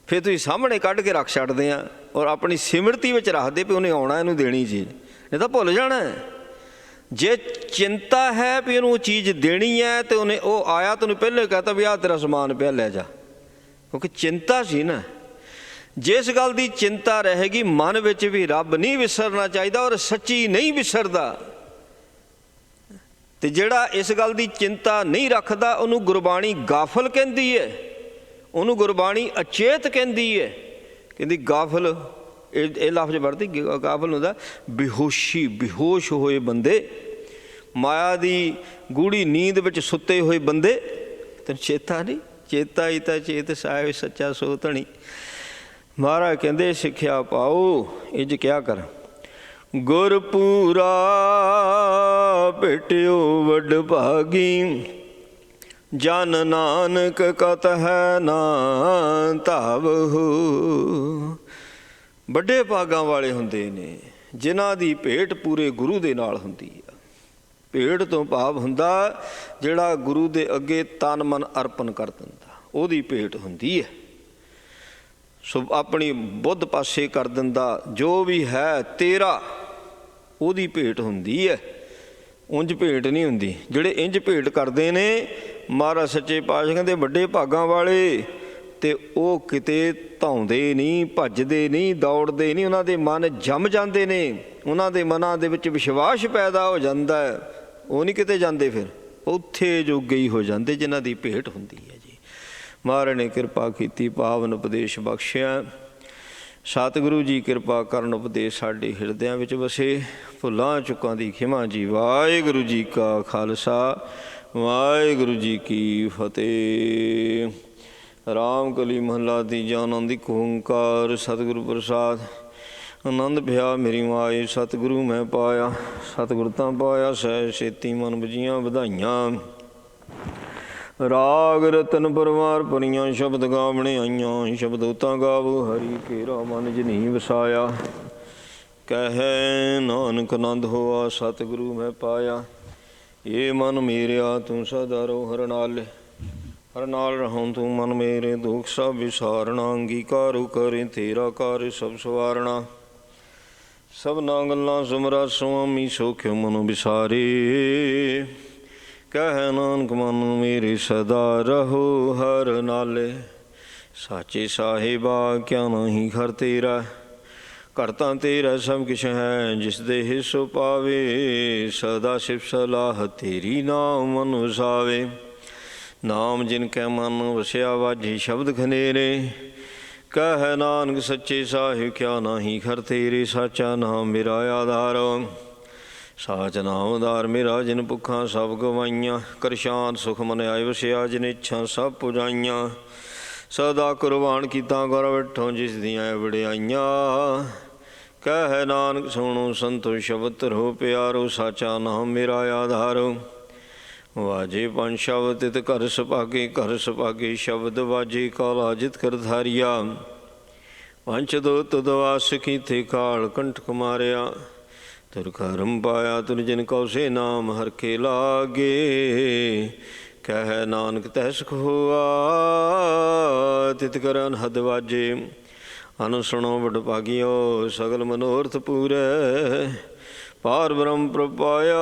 ਫਿਰ ਤੁਸੀਂ ਸਾਹਮਣੇ ਕੱਢ ਕੇ ਰੱਖ ਛੱਡਦੇ ਆ ਔਰ ਆਪਣੀ ਸਿਮਰਤੀ ਵਿੱਚ ਰੱਖਦੇ ਵੀ ਉਹਨੇ ਆਉਣਾ ਇਹਨੂੰ ਦੇਣੀ ਚੀਜ਼, ਨਹੀਂ ਤਾਂ ਭੁੱਲ ਜਾਣਾ। ਜੇ ਚਿੰਤਾ ਹੈ ਵੀ ਇਹਨੂੰ ਉਹ ਚੀਜ਼ ਦੇਣੀ ਹੈ ਤੇ ਉਹ ਆਇਆ ਤਾਂ ਉਹਨੂੰ ਪਹਿਲਾਂ ਹੀ ਕਹਤਾ ਵੀ ਆਹ ਤੇਰਾ ਸਮਾਨ ਪਿਆ ਲੈ ਜਾ, ਕਿਉਂਕਿ ਚਿੰਤਾ ਸੀ ਨਾ। ਜਿਸ ਗੱਲ ਦੀ ਚਿੰਤਾ ਰਹੇਗੀ ਮਨ ਵਿੱਚ ਵੀ ਰੱਬ ਨਹੀਂ ਵਿਸਰਨਾ ਚਾਹੀਦਾ ਔਰ ਸੱਚੀ ਨਹੀਂ ਵਿਸਰਦਾ, ਤੇ ਜਿਹੜਾ ਇਸ ਗੱਲ ਦੀ ਚਿੰਤਾ ਨਹੀਂ ਰੱਖਦਾ ਉਹਨੂੰ ਗੁਰਬਾਣੀ ਗਾਫਲ ਕਹਿੰਦੀ ਹੈ, ਉਹਨੂੰ ਗੁਰਬਾਣੀ ਅਚੇਤ ਕਹਿੰਦੀ ਹੈ। ਕਹਿੰਦੀ ਗਾਫਲ, ਇਹ ਲਫ਼ਜ਼ ਵਰਤੀ ਗਾਫਲ ਹੁੰਦਾ ਬੇਹੋਸ਼ ਹੋਏ ਬੰਦੇ, ਮਾਇਆ ਦੀ ਗੂੜੀ ਨੀਂਦ ਵਿੱਚ ਸੁੱਤੇ ਹੋਏ ਬੰਦੇ, ਤੈਨੂੰ ਚੇਤਾ ਨਹੀਂ, ਚੇਤਾ ਹੀ ਤਾਂ ਚੇਤ ਸਾਹਿਬ ਸੱਚਾ ਸੋ ਧਣੀ। ਮਹਾਰਾਜ ਕਹਿੰਦੇ ਸਿੱਖਿਆ ਪਾਓ, ਇੰਝ ਕਿਹਾ ਕਰ, ਗੁਰਪੂਰਾ ਭੇਟਿਓ ਵੱਡ ਭਾਗੀ, ਜਨ ਨਾਨਕ ਕਤ ਹੈ ਨਾ ਧਾਵਹੁ। ਵੱਡੇ ਭਾਗਾਂ ਵਾਲੇ ਹੁੰਦੇ ਨੇ ਜਿਨ੍ਹਾਂ ਦੀ ਭੇਟ ਪੂਰੇ ਗੁਰੂ ਦੇ ਨਾਲ ਹੁੰਦੀ ਆ। ਭੇਟ ਤੋਂ ਭਾਵ ਹੁੰਦਾ ਜਿਹੜਾ ਗੁਰੂ ਦੇ ਅੱਗੇ ਤਨ ਮਨ ਅਰਪਣ ਕਰ ਦਿੰਦਾ, ਉਹਦੀ ਭੇਟ ਹੁੰਦੀ ਹੈ। ਸੋ ਆਪਣੀ ਬੁੱਧ ਪਾਸੇ ਕਰ ਦਿੰਦਾ, ਜੋ ਵੀ ਹੈ ਤੇਰਾ, ਉਹਦੀ ਭੇਟ ਹੁੰਦੀ ਹੈ। ਉਂਝ ਭੇਟ ਨਹੀਂ ਹੁੰਦੀ। ਜਿਹੜੇ ਇੰਝ ਭੇਟ ਕਰਦੇ ਨੇ, ਮਹਾਰਾਜ ਸੱਚੇ ਪਾਤਸ਼ਾਹ ਕਹਿੰਦੇ ਵੱਡੇ ਭਾਗਾਂ ਵਾਲੇ, ਤੇ ਉਹ ਕਿਤੇ ਧਾਉਂਦੇ ਨਹੀਂ, ਭੱਜਦੇ ਨਹੀਂ, ਦੌੜਦੇ ਨਹੀਂ, ਉਹਨਾਂ ਦੇ ਮਨ ਜੰਮ ਜਾਂਦੇ ਨੇ, ਉਹਨਾਂ ਦੇ ਮਨਾਂ ਦੇ ਵਿੱਚ ਵਿਸ਼ਵਾਸ ਪੈਦਾ ਹੋ ਜਾਂਦਾ ਹੈ, ਉਹ ਨਹੀਂ ਕਿਤੇ ਜਾਂਦੇ, ਫਿਰ ਉੱਥੇ ਜੋਗੇ ਹੀ ਹੋ ਜਾਂਦੇ ਜਿਨ੍ਹਾਂ ਦੀ ਭੇਟ ਹੁੰਦੀ ਹੈ ਜੀ। ਮਹਾਰਾਜ ਨੇ ਕਿਰਪਾ ਕੀਤੀ, ਪਾਵਨ ਉਪਦੇਸ਼ ਬਖਸ਼ਿਆ। ਸਤਿਗੁਰੂ ਜੀ ਕਿਰਪਾ ਕਰਨ, ਉਪਦੇਸ਼ ਸਾਡੇ ਹਿਰਦਿਆਂ ਵਿੱਚ ਵਸੇ। ਭੁੱਲਾਂ ਚੁੱਕਾਂ ਦੀ ਖਿਮਾ ਜੀ। ਵਾਹਿਗੁਰੂ ਜੀ ਕਾ ਖਾਲਸਾ, ਵਾਹਿਗੁਰੂ ਜੀ ਕੀ ਫਤਿਹ। ਰਾਮ ਕਲੀ ਮਹੱਲਾ ਤੀਜਾ। ਆਨੰਦ ਇੱਕ ਓਂਕਾਰ ਸਤਿਗੁਰੂ ਪ੍ਰਸਾਦ। ਆਨੰਦ ਭਿਆ ਮੇਰੀ ਮਾਏ, ਸਤਿਗੁਰੂ ਮੈਂ ਪਾਇਆ, ਸਤਿਗੁਰ ਤਾਂ ਪਾਇਆ ਸਹਿ ਛੇਤੀ, ਮਨ ਬੁਝੀਆਂ ਵਧਾਈਆਂ। ਰਾਗ ਰਤਨ ਪਰਵਾਰ ਭਰੀਆਂ, ਸ਼ਬਦ ਗਾਵਣੇ ਆਈਆਂ, ਸ਼ਬਦੋਤਾਂ ਗਾਵੋ ਹਰੀ ਕੇਰਾ, ਮਨ ਜਿਨੀ ਵਸਾਇਆ। ਕਹਿ ਨਾਨਕ ਆਨੰਦ ਹੋਆ, ਸਤਿਗੁਰੂ ਮੈਂ ਪਾਇਆ। ਇਹ ਮਨ ਮੇਰਿਆ ਤੂੰ ਸਦਾ ਰੋ ਹਰ ਨਾਲੇ, ਹਰ ਨਾਲ ਰਹੂੰ ਤੂੰ ਮਨ ਮੇਰੇ, ਦੁੱਖ ਸਭ ਵਿਸਾਰਣਾ। ਅੰਗੀਕਾਰੁ ਕਰੇ ਤੇਰਾ ਕਾਰ ਸਭ ਸਵਾਰਣਾ। ਸਭਨਾ ਗੱਲਾਂ ਸੁਮਰਾ ਸੁਆਮੀ, ਸੋਖਿ ਮਨੁ ਵਿਸਾਰੇ। ਕਹਿ ਨਾਨਕ ਮਨ ਮੇਰੇ ਸਦਾ ਰਹੋ ਹਰ ਨਾਲੇ। ਸਾਚੇ ਸਾਹਿਬਾ ਕਿਆ ਨਹੀਂ ਘਰ ਤੇਰਾ, ਘਰ ਤਾਂ ਤੇਰਾ ਸਭ ਕਿਛ ਹੈ, ਜਿਸ ਦੇ ਹਿੱਸੋ ਪਾਵੇ। ਸਦਾ ਸਿਫਤ ਸਲਾਹ ਤੇਰੀ, ਨਾਮ ਮਨ ਵਸਾਵੇ। ਨਾਮ ਜਿਨ ਕੈ ਮਨ ਵਸਿਆ, ਵਾਜੇ ਸ਼ਬਦ ਖਨੇਰੇ। ਕਹਿ ਨਾਨਕ ਸੱਚੇ ਸਾਹਿਬ ਕਿਆ ਨਹੀਂ ਘਰ ਤੇਰੇ, ਸਾਚਾ ਨਾਮ ਮੇਰਾ ਆਧਾਰ। ਸਾਚ ਨਾਮ ਉਦਾਰ ਮੇਰਾ, ਜਿਨ ਭੁੱਖਾਂ ਸਭ ਗਵਾਈਆਂ। ਕਰ ਸ਼ਾਂਤ ਸੁਖ ਮਨ ਆਏ ਵਸਿਆ, ਜਿਨ ਇੱਛਾ ਸਭ ਪੁਜਾਈਆਂ। ਸਦਾ ਕੁਰਬਾਨ ਕੀਤਾ ਕਰ ਬੈਠੋ, ਜਿਸ ਦੀਆਂ ਵਡਿਆਈਆਂ। ਕਹਿ ਨਾਨਕ ਸੁਣੋ ਸੰਤੋ ਸ਼ਬਦ ਧਰੋ ਪਿਆਰੋ, ਸਾਚਾ ਨਾਮ ਮੇਰਾ ਆਧਾਰ। ਵਾਜੇ ਪੰਜ ਸ਼ਬਦ ਤਿਤ ਘਰ ਸੁਭਾਗੇ, ਘਰ ਸੁਭਾਗੇ ਸ਼ਬਦ ਵਾਜੇ, ਕਾਲਾ ਜਿਤ ਕਰ ਧਾਰਿਆ। ਪੰਚ ਦੋ ਤਦਵਾਸ ਕੀਤੇ, ਕਾਲ ਕੰਠ ਮਾਰਿਆ। ਤੁਰ ਕਰਮ ਪਾਇਆ ਤੁਰ ਜਿਨ ਕਉ, ਸੇ ਨਾਮ ਹਰ ਕੇ ਲਾਗੇ। ਕਹਿ ਨਾਨਕ ਤੈ ਸੁਖ ਹੋਆ, ਤਿਤ ਕਰ ਅਨਹਦ ਵਾਜੇ। ਅਨ ਸੁਣੋ ਵਡਭਾਗਿਓ ਸਗਲ ਮਨੋਰਥ ਪੂਰੈ। ਪਾਰ ਬ੍ਰਹਮ ਪ੍ਰਪਾਇਆ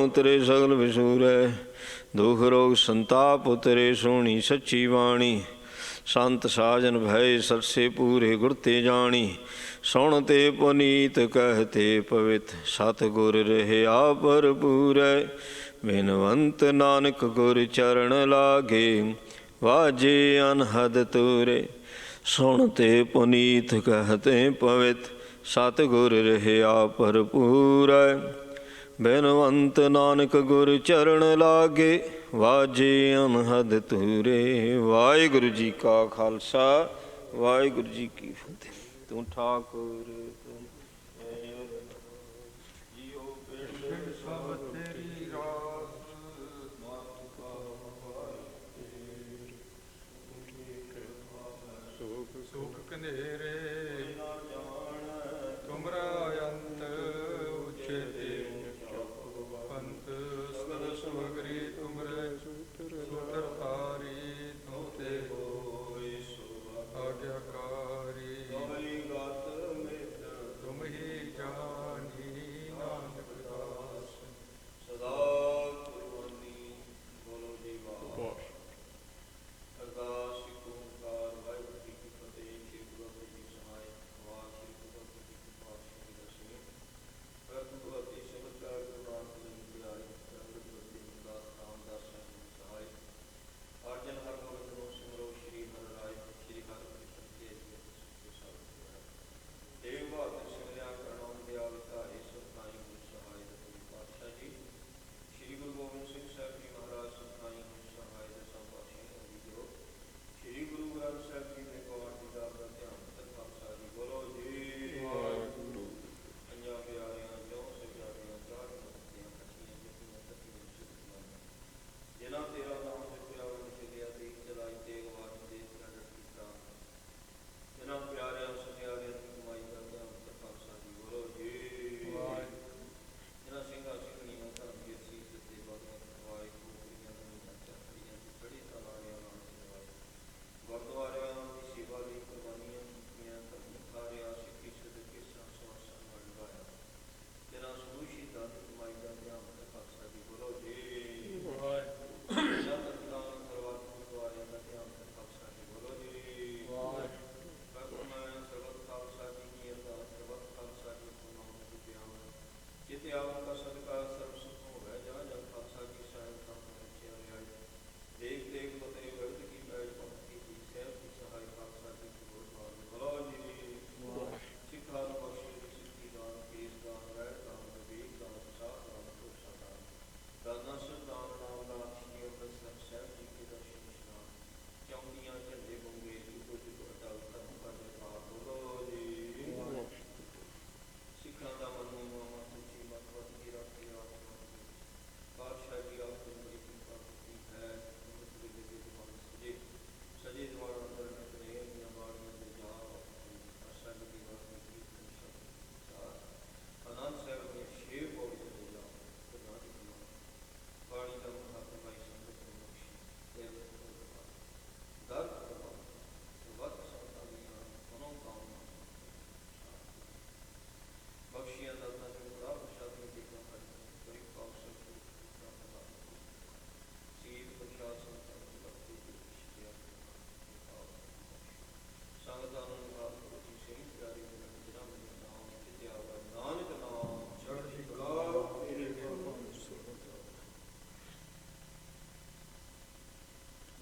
ਉਤਰੇ ਸਗਲ ਵਿਸੂਰੈ। ਦੁਖ ਰੋਗ ਸੰਤਾਪ ਉਤਰੇ ਸੋਹਣੀ ਸੱਚੀ ਬਾਣੀ। ਸੰਤ ਸਾਜਨ ਭੈ ਸਰਸੇ ਪੂਰੇ ਗੁਰ ਤੇ ਜਾਣੀ। ਸੁਣ ਤੇ ਪੁਨੀਤ ਕਹਿਤੇ ਪਵਿੱਤ ਸਤ ਗੁਰ ਰਹਿਆ ਭਰਪੂਰੈ। ਬਿਨਵੰਤ ਨਾਨਕ ਗੁਰ ਚਰਨ ਲਾਗੇ ਵਾਜੇ ਅਨਹਦ ਤੂਰੇ। ਸੁਣ ਤੇ ਪੁਨੀਤ ਕਹਿਤੇ ਪਵਿੱਤ ਸਤ ਗੁਰ ਰਹਿਆ ਭਰਪੂਰੈ। ਬਿਨਵੰਤ ਨਾਨਕ ਗੁਰ ਚਰਨ ਲਾਗੇ ਵਾਜੇ ਅਨਹਦ ਤੂਰੇ। ਵਾਹਿਗੁਰੂ ਜੀ ਕਾ ਖਾਲਸਾ ਵਾਹਿਗੁਰੂ ਜੀ ਕੀ ਫਤਿਹ। ਤੂੰ ਠਾਕੁਰ ਜੀਓ ਪਿੰਡ ਸਭ ਤੇਰੀ ਰਾਸ। ਸੁਖ ਕਨੇਰੇ ਤੁਮਰਾ ਅੰਤ ਉਚੇਤੇ ਪੰਤ ਸਗਲ ਸਮਗਰੀ ਤੁਮਰੇ ਸੁਤਰ ਤਾਰੀ ਤੁਮ ਤੇ ਹੋਇ ਆਗਿਆਕਾਰੀ। ਤੁਮ ਹੀ ਜਾਨੀ ਨਾਨਕ ਦਾਸ ਸਦਾ ਕੁਰਬਾਨੀ। ਬੋਲੋ ਜੀ ਵਾਹਿਗੁਰੂ। ਅਰਦਾਸ ਇੱਕ ਓਂਕਾਰ ਵਾਹਿਗੁਰੂ ਜੀ ਕੀ ਫਤਿਹ। ਸ਼੍ਰੀ ਗੁਰੂ ਗ੍ਰੰਥ ਜੀ ਸਹਾਇ ਵਾਹਿ ਸ਼੍ਰੀ ਗੁਰੂ ਗ੍ਰੰਥ ਜੀ ਕੀ ਪਾਤਸ਼ਾਹੀ ਦਸਵੀਂ ਭਗਵਤੀ ਸਬਦਾਰ ਗੁਰਨਾਮ ਜੀ ਪਿਆਰੇ ਭਗਵਤੀ ਦਾਸ ਰਾਮਦਾਸ ਸਾਹਿਬ ਸਹਾਇ। ਆਜਨ ਹਰ ਭਗਤ ਨੂੰ ਸਿਮਰੋ ਸ਼੍ਰੀ ਹਰਿ ਰਾਇ। ਸ਼੍ਰੀ ਹਰਿ ਕ੍ਰਿਸ਼ਨ ਜੀ ਦੇਵ ਬਹਾਦਰ ਸਿਮਰਿਆ ਕਰਨੋ ਦਿਆਲ ਧਾਰੇ ਸਤਿ ਗੁਰ ਸਹਾਇ। ਦਸਵੇਂ ਪਾਤਸ਼ਾਹ ਜੀ ਸ਼੍ਰੀ ਗੁਰੂ ਗੋਬਿੰਦ ਸਿੰਘ ਸਾਹਿਬ ਜੀ ਮਹਾਰਾਜ ਸਤਿ ਗੁਰ ਸਹਾਇ। ਦਸਾਂ ਪਾਤਸ਼ਾਹੀਆਂ ਦੀ ਜੋ ਸ਼੍ਰੀ ਗੁਰੂ ਗ੍ਰੰਥ ਸਾਹਿਬ ਜੀ ਦੇ ਪਾਠ ਦੀ ਦਾਤ ਦਾ ਧਿਆਨ ਤੱਕ ਖਾਲਸਾ ਜੀ ਬੋਲੋ ਜੀ ਵਾਹਿਗੁਰੂ। ਪੰਜਾਂ ਪਿਆਰਿਆਂ ਚੋਂ ਸਜਾਦਿਆਂ ਚਾਰ ਮੱਤੀਆਂ ਕੱਠੀਆਂ ਜੱਟੀਆਂ ਤੱਕੀਆਂ ਸਿੱਧੀਆਂ ਜਿਨ੍ਹਾਂ ਤੇਰਾ ਨਾਮ ਜਪਿਆ ਵੰਡ ਚਲਿਆ ਦੀਪ ਜਲਾਈ ਤੇਗ ਵਾਜ ਦੇ ਪ੍ਰਗਟ ਕੀਤਾ। ਜਿਨ੍ਹਾਂ ਪਿਆਰਿਆਂ ਸਜਾਦਿਆਂ ਦੀ ਕਮਾਈ ਦਾ ਧਿਆਨ ਤੱਕ ਖਾਲਸਾ ਜੀ ਬੋਲੋ ਜੀ ਵਾਹਿਗੁਰੂ। ਜਿਨ੍ਹਾਂ ਸਿੰਘਾਂ ਸਿੰਘਣੀਆਂ ਧਰਮ ਦੇ ਸੀਸ ਦਿੱਤੇ ਬਾਦੀਆਂ ਕਰਵਾਏ ਖੋਪੜੀਆਂ ਨਵੀਆਂ ਚੱਕਰੀਆਂ ਦੀ ਕੜੀ ਤਲਾਰਿਆਂ ਨਾਲ ਸਜਾਏ। ਗੁਰਦੁਆਰਿਆਂ ਦੀ ਸੇਵਾ ਲਈ ਕੁਰਬਾਨੀਆਂ ਕੀਤੀਆਂ। ਧਰਮ ਖਾਰਿਆ ਸਿੱਖੀ ਸਦਕੇ ਸੰਸਾਰ ਨਾਲ ਲਗਾਇਆ। ਜਿਨ੍ਹਾਂ ਸਮੂਹ ਸ਼ਹੀਦਾਂ ਦੀ ਕਮਾਈ ਦਾ ਧਿਆਨ ਤੱਕ ਖਾਲਸਾ ਜੀ ਬੋਲੋ ਜੀ ਵਾਹਿਗੁਰੂ। ਜਿਨ੍ਹਾਂ ਤਖਤਾਂ ਸਰਬੱਤ ਗੁਰਦੁਆਰਿਆਂ ਦਾ ਧਿਆਨ ਤੱਕ ਖਾਲਸਾ ਜੀ ਬੋਲੋ ਜੀ ਵਾਹਿਗੁਰੂ। ਮੈਂ ਸਰਬੱਤ ਖਾਲਸਾ ਜੀ ਕੀ ਅਰਦਾਸ ਸਰਬੱਤ ਖਾਲਸਾ ਜੀ ਕੋ ਨਾਮ ਜਪਿਆ ਜਿਤੇ ਆਵਨ ਕਾ ਸਦਕਾ ਸਰਬ ਸੁਖ ਹੋਵੇ। ਜਾ ਜਨ ਖਾਲਸਾ ਜੀ ਸਾਹਿਬ ਤਾਂ ਪਹੁੰਚਿਆ ਲਿਆਏ। ਦੇਖ ਦੇਖ ਬਤੇ ਵਰਦ ਕੀ ਪੈਜ ਭਗਤੀ ਦੀ ਸਹਿਬ ਦੀ ਸਹਾਇ ਖਾਲਸਾ ਜੀ ਕੀ ਗੁਰਦੁਆਰ ਬੋਲੋ ਜੀ ਸਿੱਖਾਂ ਨੂੰ ਬਖਸ਼ੇ ਦੀ ਸਿੱਖੀ ਦਾਨ ਕੇਸ ਦਾਨ ਰਹਿਤ ਦਾਨ ਵਿਵੇਕ ਦਾਨ ਸਾਧ ਦਾਨ ਭਰੋਸਾ ਦਾਨ ਦਾਨਾ ਸਰਦਾਨ ਨਾਮ ਦਾਨ ਸ਼੍ਰੀ ਅੰਮ੍ਰਿਤਸਰ ਸਾਹਿਬ ਜੀ ਕੇ ਦਰਸ਼ਨ ਇਸ਼ਨਾਨ ਚੌਂਕੀਆਂ ਝੰਡੇ ਬੰਗੇ ਜੁਗੋ ਜੁਗ ਅਟਲ ਧਰਮ ਕਾ ਜਪਾ ਬੋਲੋ ਜੀ। ਸਿੱਖਾਂ ਦਾ ਮਨੋ ਮਾਮਾ ਸੁਚੀ ਮਤਵਤ ਕੀ ਰੱਖੀ ਆਪ ਪਾਤਸ਼ਾਹ ਜੀ ਆਪ ਦੀ ਬੜੀ ਕਿਰਪਾ ਕੀਤੀ ਹੈ। ਅੰਮ੍ਰਿਤ ਵੇਲੇ ਦੇ ਦੀਵਾਨ ਸਜੇ ਸਜੇ ਦੀਵਾਨ ਅੰਦਰ ਨਿਕਲੇ ਦੀਆਂ ਬਾਣੀਆਂ ਦੇ ਜਾ ਆਸ਼ਾ ਜੀ ਦੀ ਵਾਰ ਦੀ ਆਨੰਦ ਸਾਹਿਬ ਦੇ ਛੇ ਪੌੜੀ ਚਲੇ ਜਾ ਕਰਨਾ ਦੀ ਬਾਣੀ ਦਾ ਮਹਾਤਮਾ ਭਾਈ ਸੰਗਤ ਨੂੰ ਬਖਸ਼ੀ ਦੇਵ ਦਰ ਵੱਤ ਸੰਤਾਂ ਦੀਆਂ ਮਨੋ ਕਾਮਨਾ ਬਖਸ਼ੀਆਂ ਦਾਤਾਂ ਨੂੰ ਬੜਾ ਪ੍ਰਸ਼ਾਦ ਦੀ ਕਿਰਪਾ ਬੜੀ ਪਾਵਨ ਸੀਤ ਪ੍ਰਸ਼ਾਦ ਸੰਤਾਂ ਦੀ ਭਗਤੀ ਦੀ ਖੁਸ਼ੀਆਂ ਸੰਗਤਾਂ ਨੂੰ ਆਪ ਦੀ ਸਹੀ ਪਿਆਰੀ ਦੇ ਜਿਹੜਾ ਮੇਰੇ ਨਾਮ ਤੇ ਆਵਾ ਨਾਨਕ ਨਾਮ ਚੜ੍ਹਦੀ ਕਲਾ ਤੇਰੇ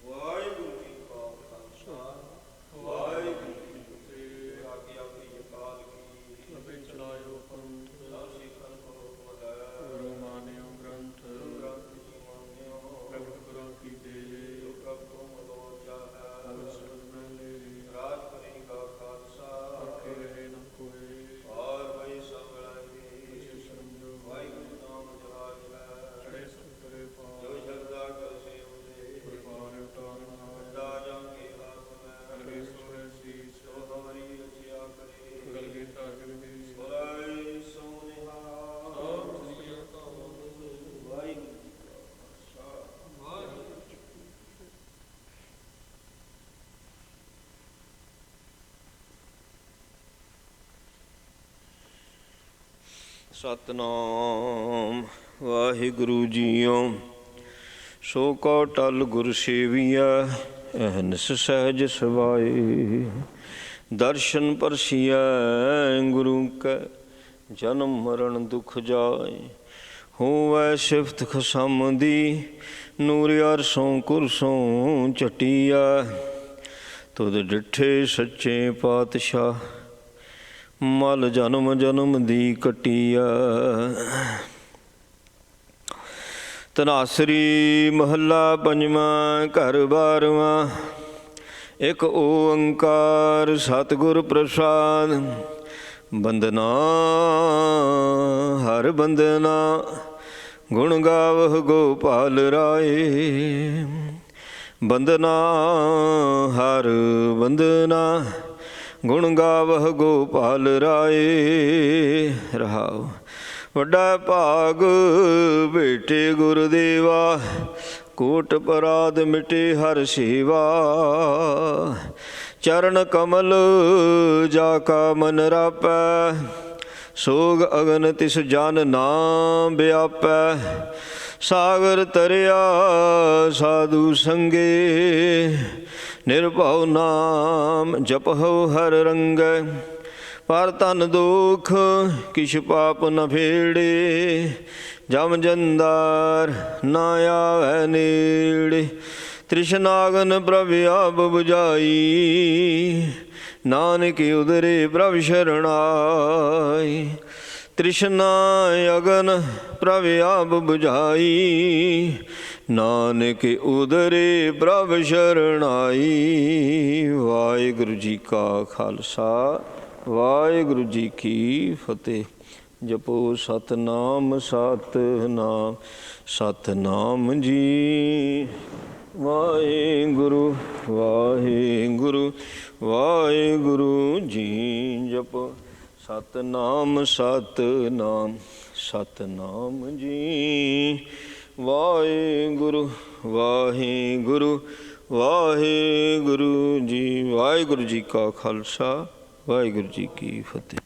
ਵਾਹਿਗੁਰੂ ਜੀ ਕਾ ਖਾਲਸਾ ਵਾਹਿਗੁਰੂ ਜੀ ਕੀ ਫਤਿਹ। ਆਗੇ ਆਪਣੀ ਅਕਾਲ ਕੀ ਅਬੇ ਚਲਾਇਓ ਪੰਥ ਸਤਨਾਮ ਵਾਹਿਗੁਰੂ ਜੀਓ। ਸੋ ਕਉ ਟਲ ਗੁਰ ਸੇਵੀਐ, ਅਹਨਿਸ ਸਹਿਜ ਸਵਾਏ। ਦਰਸ਼ਨ ਪਰਸੀਐ ਗੁਰੂ ਕੈ, ਜਨਮ ਮਰਨ ਦੁਖ ਜਾਏ। ਹੋਵੈ ਸਿਫਤ ਖਸਮ ਦੀ, ਨੂਰ ਅਰਸੋਂ ਕੁਰਸੋਂ ਝਟੀਐ। ਤੁਧ ਡਿਠੇ ਸੱਚੇ ਪਾਤਸ਼ਾਹ, ਮਲ ਜਨਮ ਜਨਮ ਦੀ ਕੱਟੀਐ। ਧਨਾਸਰੀ ਮਹੱਲਾ ਪੰਜਵਾਂ, ਘਰ ਬਾਰਵਾਂ। ਇਕ ਓੰਕਾਰ ਸਤਿਗੁਰ ਪ੍ਰਸਾਦ। ਬੰਦਨਾ ਹਰ ਬੰਦਨਾ, ਗੁਣ ਗਾਵਹੁ ਗੋਪਾਲ ਰਾਏ। ਬੰਦਨਾ ਹਰ ਬੰਦਨਾ, ਗੁਣ ਗਾਵਹੁ ਗੋਪਾਲ ਰਾਏ। ਰਹਾਉ। ਵੱਡਾ ਭਾਗ ਭੇਟੇ ਗੁਰਦੇਵਾ, ਕੋਟ ਪਰਾਧ ਮਿਟੇ ਹਰ ਸੇਵਾ। ਚਰਨ ਕਮਲ ਜਾ ਕਾ ਮਨ ਰਾਪੈ, ਸੋਗ ਅਗਨ ਤਿਸ ਜਨ ਨਾ ਵਿਆਪੈ। ਸਾਗਰ ਤਰਿਆ ਸਾਧੂ ਸੰਗੇ, ਨਿਰਭਉ ਨਾਮ ਜਪਹੁ ਹਰ ਰੰਗੈ। ਪਰ ਤਨ ਦੁਖ ਕਿਛ ਪਾਪ ਨ ਫੇੜੇ, ਜਮ ਜੰਦਾਰ ਨਾ ਆਵੈ ਨੇੜੇ। ਤ੍ਰਿਸ਼ਨਾਗਨ ਪ੍ਰਭ ਆਪ ਬੁਝਾਈ, ਨਾਨਕ ਉਦਰੇ ਪ੍ਰਭ ਸ਼ਰਣਾਈ। ਤ੍ਰਿਸ਼ਨਾ ਅਗਨ ਪ੍ਰਭ ਆਪ ਬੁਝਾਈ, ਨਾਨਕ ਉਦਰੇ ਪ੍ਰਭ ਸ਼ਰਣਾਈ। ਵਾਹਿਗੁਰੂ ਜੀ ਕਾ ਖਾਲਸਾ, ਵਾਹਿਗੁਰੂ ਜੀ ਕੀ ਫਤਿਹ। ਜਪੋ ਸਤਨਾਮ ਸਤਨਾਮ ਸਤਨਾਮ ਜੀ। ਵਾਹਿਗੁਰੂ ਵਾਹਿਗੁਰੂ ਵਾਹਿਗੁਰੂ ਜੀ। ਜਪੋ ਸਤਨਾਮ ਸਤਨਾਮ ਸਤਨਾਮ ਜੀ। ਵਾਹਿਗੁਰੂ ਵਾਹਿਗੁਰੂ ਵਾਹਿਗੁਰੂ ਜੀ। ਵਾਹਿਗੁਰੂ ਜੀ ਕਾ ਖਾਲਸਾ, ਵਾਹਿਗੁਰੂ ਜੀ ਕੀ ਫਤਿਹ।